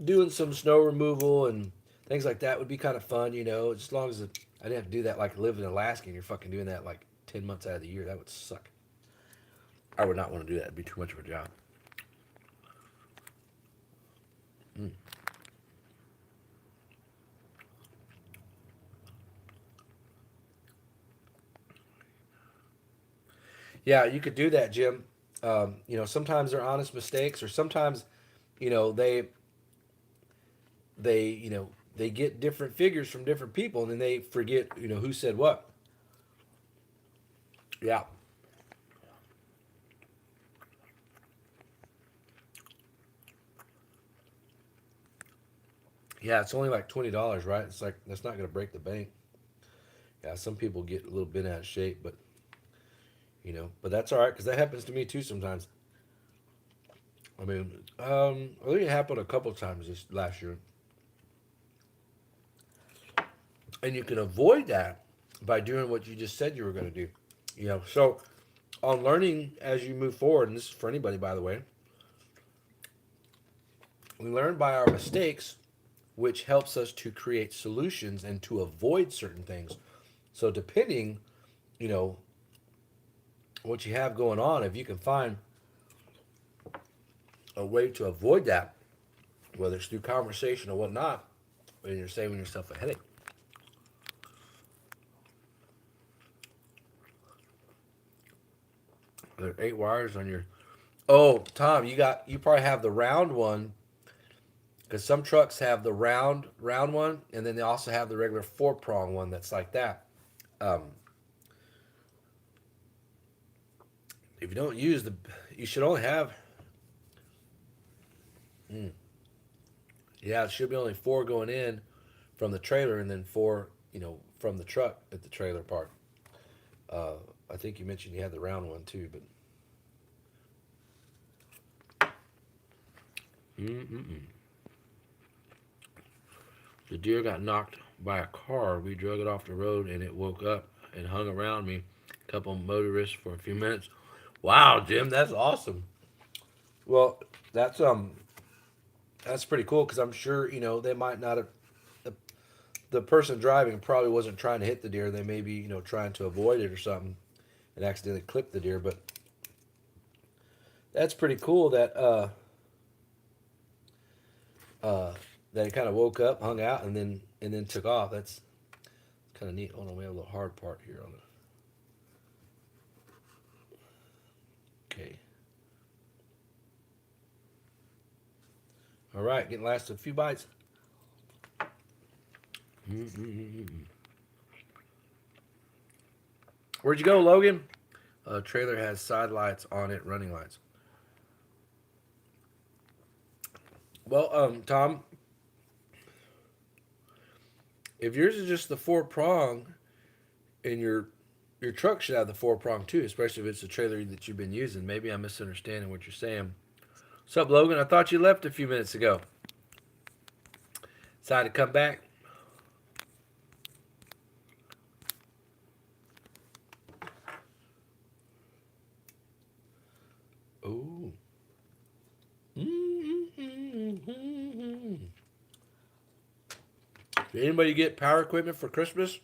doing some snow removal and things like that would be kind of fun, as long as I didn't have to do that like live in Alaska and you're fucking doing that like 10 months out of the year. That would suck. I would not want to do that. It'd be too much of a job. Mm. Yeah, you could do that, Jim. Sometimes they're honest mistakes, or sometimes, you know, they they get different figures from different people, and then they forget, who said what. Yeah, yeah. It's only like $20, right? It's like that's not gonna break the bank. Yeah, some people get a little bent out of shape, but that's all right because that happens to me too sometimes. I mean, I think it happened a couple times this last year, and you can avoid that by doing what you just said you were going to do. So on learning as you move forward, and this is for anybody, by the way, we learn by our mistakes, which helps us to create solutions and to avoid certain things. So depending, you know, what you have going on, if you can find a way to avoid that, whether it's through conversation or whatnot, then you're saving yourself a headache. There are 8 wires on your. Oh, Tom, you probably have the round one because some trucks have the round one, and then they also have the regular 4 prong one that's like that. Um, if you don't use the, you should only have. Mm, yeah, it should be only 4 going in from the trailer, and then 4, from the truck at the trailer part. Uh, I think you mentioned you had the round one too, but. Mm-mm-mm. The deer got knocked by a car. We drug it off the road and it woke up and hung around me. A couple motorists for a few minutes. Wow, Jim, that's awesome. Well, that's that's pretty cool because I'm sure they might not have the, the person driving probably wasn't trying to hit the deer. They may be trying to avoid it or something and accidentally clipped the deer. But that's pretty cool uh, that it kind of woke up, hung out, and then took off. That's kind of neat. Hold on, we have a little hard part here on it. Okay. All right, getting last a few bites. Mm-mm-mm-mm. Where'd you go, Logan? Trailer has side lights on it, running lights. Well, Tom, if yours is just the 4 prong, and your truck should have the 4 prong too, especially if it's a trailer that you've been using. Maybe I'm misunderstanding what you're saying. What's up, Logan? I thought you left a few minutes ago. Decided to come back. Oh. Did anybody get power equipment for Christmas?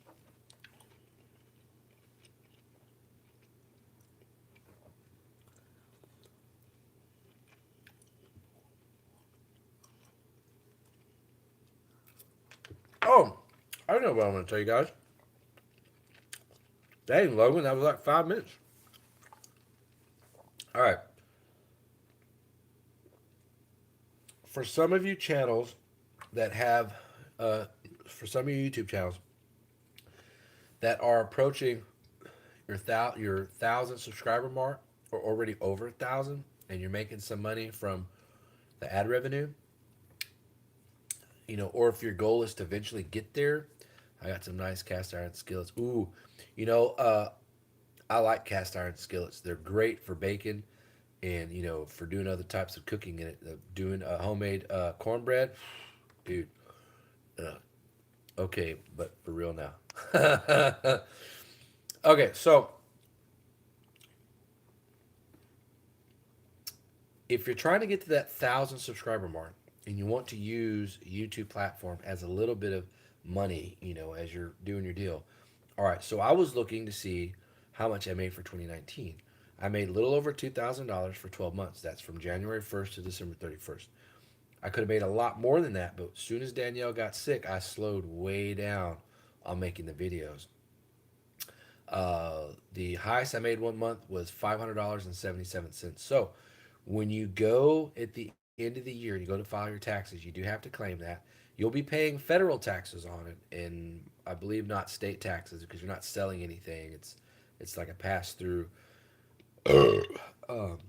Oh, I know what I'm going to tell you guys. Dang, Logan, that was like 5 minutes. All right. For some of you channels that have, for some of your YouTube channels, that are approaching your 1,000 subscriber mark or already over 1,000, and you're making some money from the ad revenue, or if your goal is to eventually get there. I got some nice cast iron skillets. Ooh, you know, I like cast iron skillets. They're great for bacon and for doing other types of cooking in it. Doing homemade cornbread, dude. Uh, okay, but for real now. Okay, so if you're trying to get to that 1,000 subscriber mark and you want to use YouTube platform as a little bit of money, as you're doing your deal. All right, so I was looking to see how much I made for 2019. I made a little over $2,000 for 12 months. That's from January 1st to December 31st. I could have made a lot more than that, but as soon as Danielle got sick, I slowed way down on making the videos. The highest I made one month was $500.77. So when you go at the end of the year and you go to file your taxes, you do have to claim that. You'll be paying federal taxes on it, and I believe not state taxes because you're not selling anything. It's like a pass through um,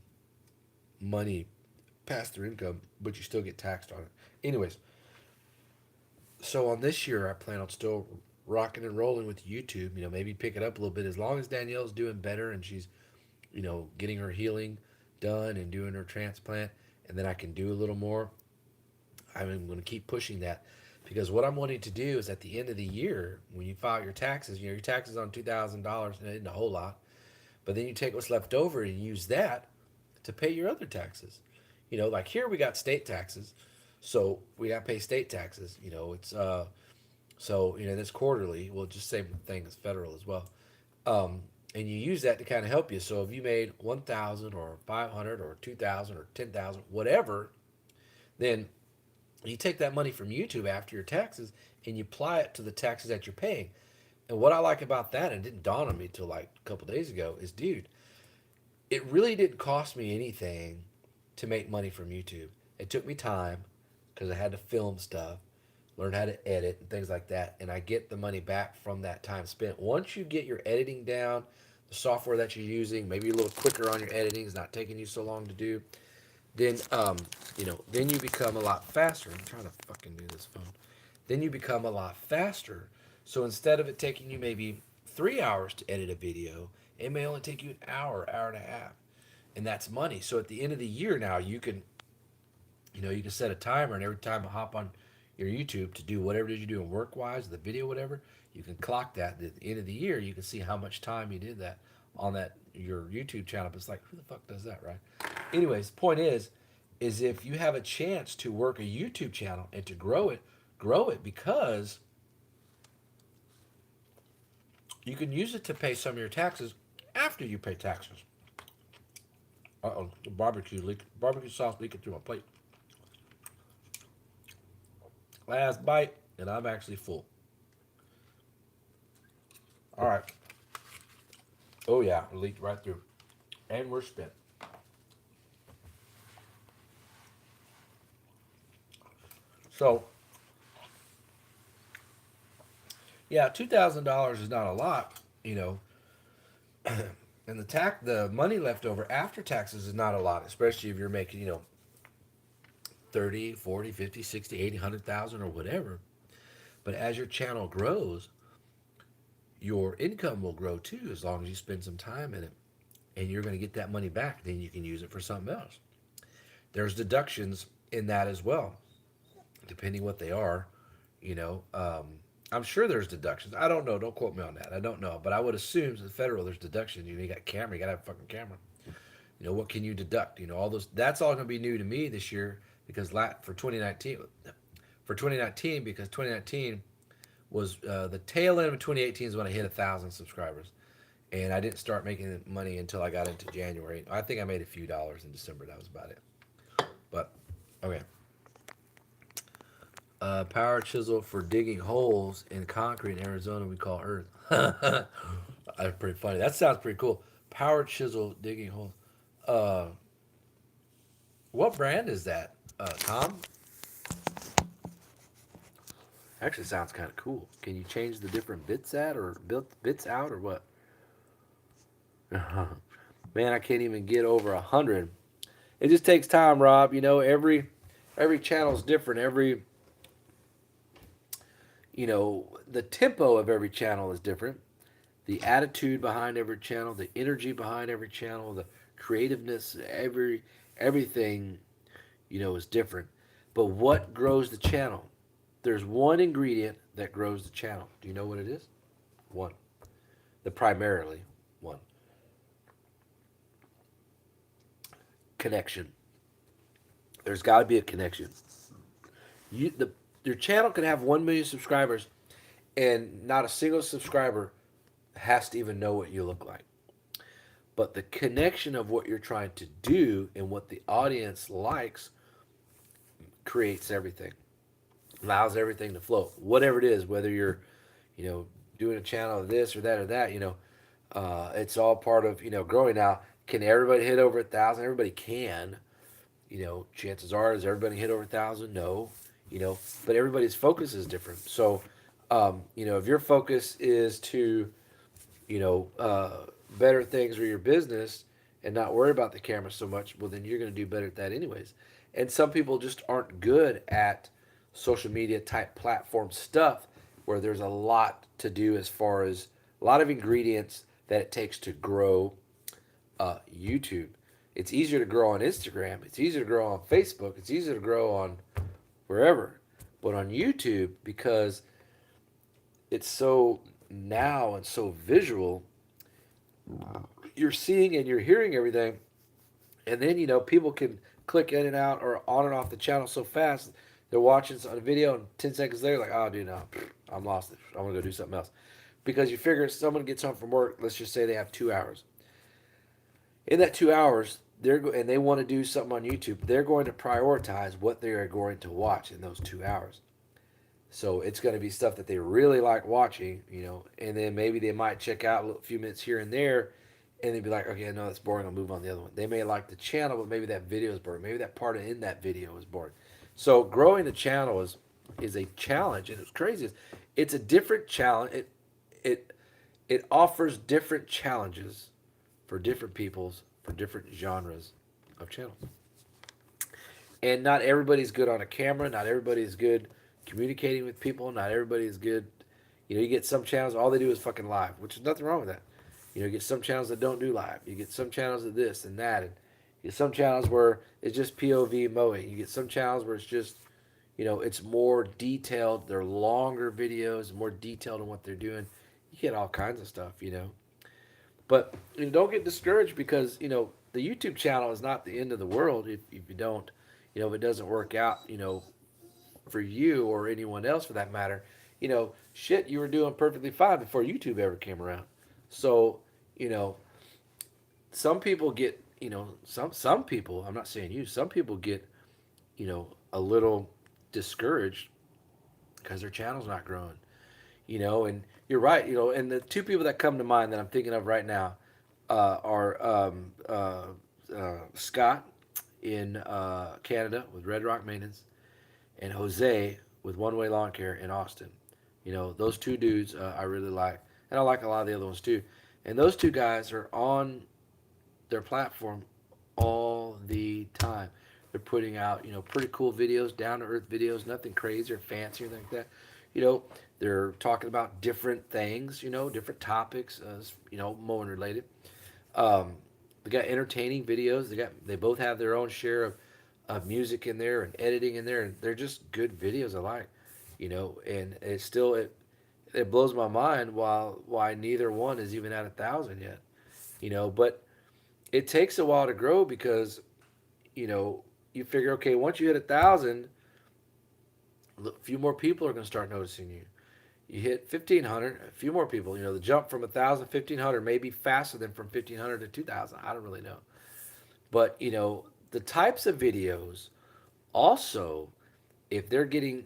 money, pass through income, but you still get taxed on it. Anyways, so on this year, I plan on still rocking and rolling with YouTube. Maybe pick it up a little bit as long as Danielle's doing better and she's getting her healing done and doing her transplant, and then I can do a little more. I'm going to keep pushing that because what I'm wanting to do is at the end of the year, when you file your taxes, your taxes on $2,000 and it isn't a whole lot, but then you take what's left over and use that to pay your other taxes. Like here we got state taxes, so we got to pay state taxes. It's so this quarterly. Well, just same thing as federal as well. And you use that to kind of help you. So if you made 1,000 or 500 or 2,000 or 10,000, whatever, then you take that money from YouTube after your taxes and you apply it to the taxes that you're paying. And what I like about that, and it didn't dawn on me till like a couple days ago, is dude, it really didn't cost me anything to make money from YouTube. It took me time because I had to film stuff, learn how to edit and things like that, and I get the money back from that time spent. Once you get your editing down, the software that you're using, maybe a little quicker on your editing, is not taking you so long to do, then then you become a lot faster. I'm trying to fucking do this phone. Then you become a lot faster. So instead of it taking you maybe 3 hours to edit a video, it may only take you an hour, hour and a half, and that's money. So at the end of the year now, you can set a timer, and every time I hop on your YouTube to do whatever it is you're doing work wise, the video, whatever, you can clock that. At the end of the year, you can see how much time you did that on that your YouTube channel. But it's like, who the fuck does that, right? Anyways, point is if you have a chance to work a YouTube channel and to grow it because you can use it to pay some of your taxes after you pay taxes. Uh-oh, the barbecue sauce leaking through my plate. Last bite, and I'm actually full. All right. Oh yeah, it leaked right through. And we're spent. So yeah, $2,000 is not a lot, and the money left over after taxes is not a lot, especially if you're making 30, 40, 50, 60, 80, 100,000 or whatever. But as your channel grows, your income will grow too as long as you spend some time in it. And you're going to get that money back. Then you can use it for something else. There's deductions in that as well, depending what they are. You know, I'm sure there's deductions. I don't know. Don't quote me on that. I don't know. But I would assume the federal, there's deductions. You got camera. You got to have a fucking camera. What can you deduct? All those. That's all going to be new to me this year because for 2019, because 2019 was the tail end of 2018 is when I hit 1,000 subscribers, and I didn't start making money until I got into January. I think I made a few dollars in December. That was about it. But okay. Power chisel for digging holes in concrete in Arizona we call earth. That's pretty funny. That sounds pretty cool. Power chisel digging holes. Uh, what brand is that, Tom? Actually, sounds kind of cool. Can you change the different bits at or bits out or what? Man, I can't even get over 100. It just takes time, Rob. Every channel's different. The tempo of every channel is different. The attitude behind every channel, the energy behind every channel, the creativeness, everything, is different. But what grows the channel? There's one ingredient that grows the channel. Do you know what it is? One. The primarily one. Connection. There's got to be a connection. Your channel can have 1 million subscribers, and not a single subscriber has to even know what you look like. But the connection of what you're trying to do and what the audience likes creates everything, allows everything to flow. Whatever it is, whether you're, doing a channel of this or that or that, it's all part of growing. Now, can everybody hit over 1,000? Everybody can. Chances are, does everybody hit over 1,000? No. But everybody's focus is different. So, if your focus is to you know, better things for your business and not worry about the camera so much, well, then you're going to do better at that anyways. And some people just aren't good at social media type platform stuff where there's a lot to do as far as a lot of ingredients that it takes to grow YouTube. It's easier to grow on Instagram. It's easier to grow on Facebook. It's easier to grow on wherever. But on YouTube, because it's so now and so visual, you're seeing and you're hearing everything, and then people can click in and out or on and off the channel so fast. They're watching a video, and 10 seconds later, like, oh, dude, no, I'm lost. I'm gonna go do something else, because you figure someone gets home from work. Let's just say they have 2 hours. In that 2 hours, and they want to do something on YouTube. They're going to prioritize what they are going to watch in those 2 hours. So it's going to be stuff that they really like watching, and then maybe they might check out a few minutes here and there, and they'd be like, okay, no, that's boring. I'll move on to the other one. They may like the channel, but maybe that video is boring. Maybe that part in that video is boring. So growing the channel is a challenge, and it's crazy. It's a different challenge. It it offers different challenges for different peoples for different genres of channels. And not everybody's good on a camera. Not everybody is good communicating with people. Not everybody is good. You get some channels, all they do is fucking live, which is nothing wrong with that. You get some channels that don't do live. You get some channels of this and that. And you get some channels where it's just POV mowing. You get some channels where it's just, it's more detailed. They're longer videos, more detailed in what they're doing. You get all kinds of stuff. But don't get discouraged because, the YouTube channel is not the end of the world if you don't, if it doesn't work out, for you or anyone else for that matter. Shit, you were doing perfectly fine before YouTube ever came around. So, you know, some people get, some people, I'm not saying you, some people get, a little discouraged because their channel's not growing. And you're right. And the two people that come to mind that I'm thinking of right now are Scott in Canada with Red Rock Maintenance, and Jose with One Way Lawn Care in Austin. Those two dudes I really like, and I like a lot of the other ones too. And those two guys are on their platform all the time. They're putting out, pretty cool videos, down to earth videos, nothing crazy or fancy or anything like that. They're talking about different things, different topics, mowing related. Um, they got entertaining videos. They both have their own share of music in there and editing in there, and they're just good videos I like, and it blows my mind why neither one is even at 1,000 yet, but it takes a while to grow because, you figure, okay, once you hit 1,000, a few more people are going to start noticing you. You hit 1,500, a few more people. The jump from 1,000 to 1,500 may be faster than from 1,500 to 2,000. I don't really know. But, the types of videos also, if they're getting,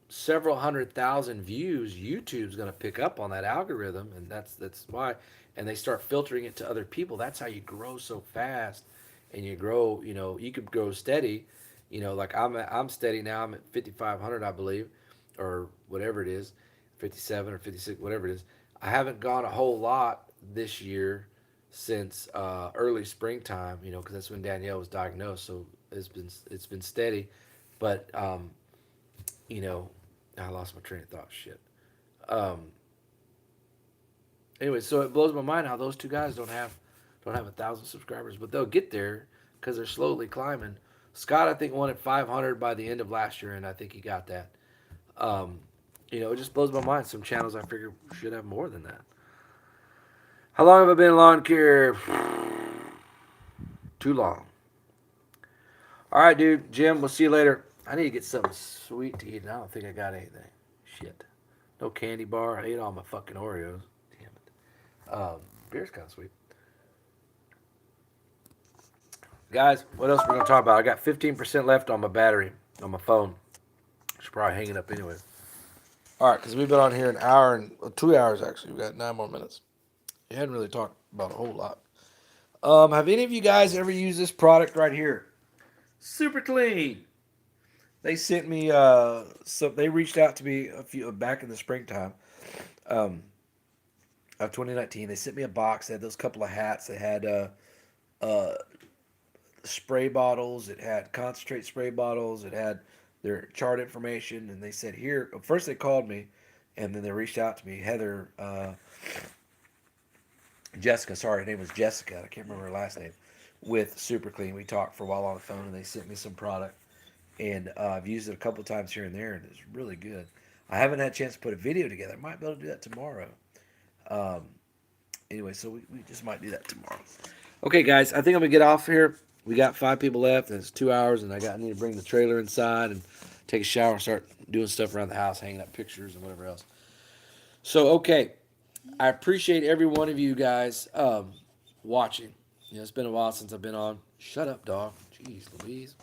several 100,000 views, YouTube's going to pick up on that algorithm, and that's why. And they start filtering it to other people. That's how you grow so fast, and you grow. You could grow steady. Like I'm steady now. I'm at 5,500, I believe, or whatever it is, 57 or 56, whatever it is. I haven't gone a whole lot this year since early springtime, you know, because that's when Danielle was diagnosed. So it's been steady, but you know, I lost my train of thought. Shit. Um, anyway, so it blows my mind how those two guys don't have 1,000 subscribers, but they'll get there because they're slowly climbing. Scott, I think, wanted 500 by the end of last year, and I think he got that. Um, you know, it just blows my mind. Some channels I figure should have more than that. How long have I been in lawn care? Too long. All right, dude. Jim, we'll see you later. I need to get something sweet to eat, and I don't think I got anything. Shit. No candy bar. I ate all my fucking Oreos. Damn it. Beer's kind of sweet. Guys, what else we're going to talk about? I got 15% left on my battery on my phone. Should probably hang it up anyway. All right, because we've been on here an hour and 2 hours, actually. We've got 9 more minutes. You hadn't really talked about a whole lot. Have any of you guys ever used this product right here? Super clean. They sent me they reached out to me a few back in the springtime of 2019. They sent me a box. They had those couple of hats. They had uh, spray bottles. It had concentrate spray bottles. It had their chart information. And they said, here, first they called me and then they reached out to me. Heather, Jessica, sorry, her name was Jessica. I can't remember her last name. With Super Clean. We talked for a while on the phone and they sent me some product. And I've used it a couple times here and there and it's really good. I haven't had a chance to put a video together. I might be able to do that tomorrow. Anyway, so we just might do that tomorrow. Okay, guys, I think I'm going to get off here. We got 5 people left, and it's 2 hours, and I need to bring the trailer inside and take a shower and start doing stuff around the house, hanging up pictures and whatever else. So, okay, I appreciate every one of you guys watching. You know, it's been a while since I've been on. Shut up, dog. Jeez Louise.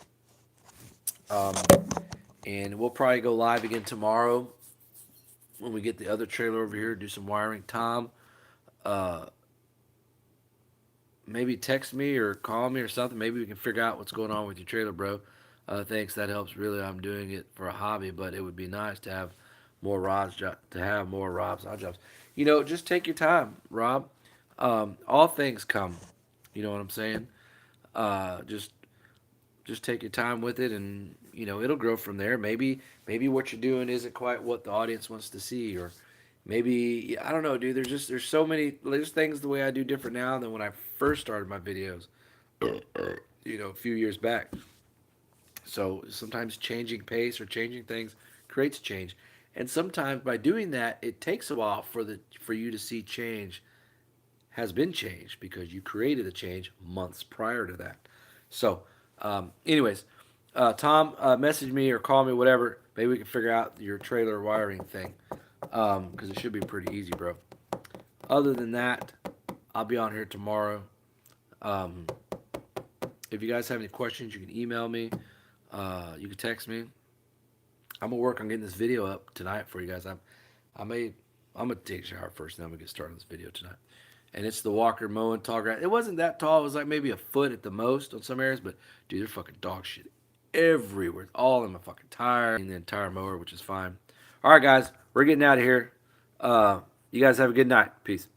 And we'll probably go live again tomorrow when we get the other trailer over here, do some wiring. Tom, maybe text me or call me or something. Maybe we can figure out what's going on with your trailer, bro. Thanks, that helps really. I'm doing it for a hobby, but it would be nice to have more Rob's odd jobs. You know, just take your time, Rob. All things come. You know what I'm saying? Just take your time with it, and you know it'll grow from there. Maybe what you're doing isn't quite what the audience wants to see, or maybe I don't know, dude. There's so many things the way I do different now than when I first started my videos. You know, a few years back. So sometimes changing pace or changing things creates change, and sometimes by doing that, it takes a while for you to see change has been changed because you created a change months prior to that. So, anyways, Tom, message me or call me, whatever. Maybe we can figure out your trailer wiring thing because it should be pretty easy, bro. Other than that, I'll be on here tomorrow. If you guys have any questions, you can email me. You can text me. I'm gonna work on getting this video up tonight for you guys. I'm gonna take a shower first, and then I'm gonna get started on this video tonight. And it's the Walker mowing tall grass. It wasn't that tall. It was like maybe a foot at the most on some areas. But, dude, there's fucking dog shit everywhere. It's all in my fucking tire and the entire mower, which is fine. All right, guys. We're getting out of here. You guys have a good night. Peace.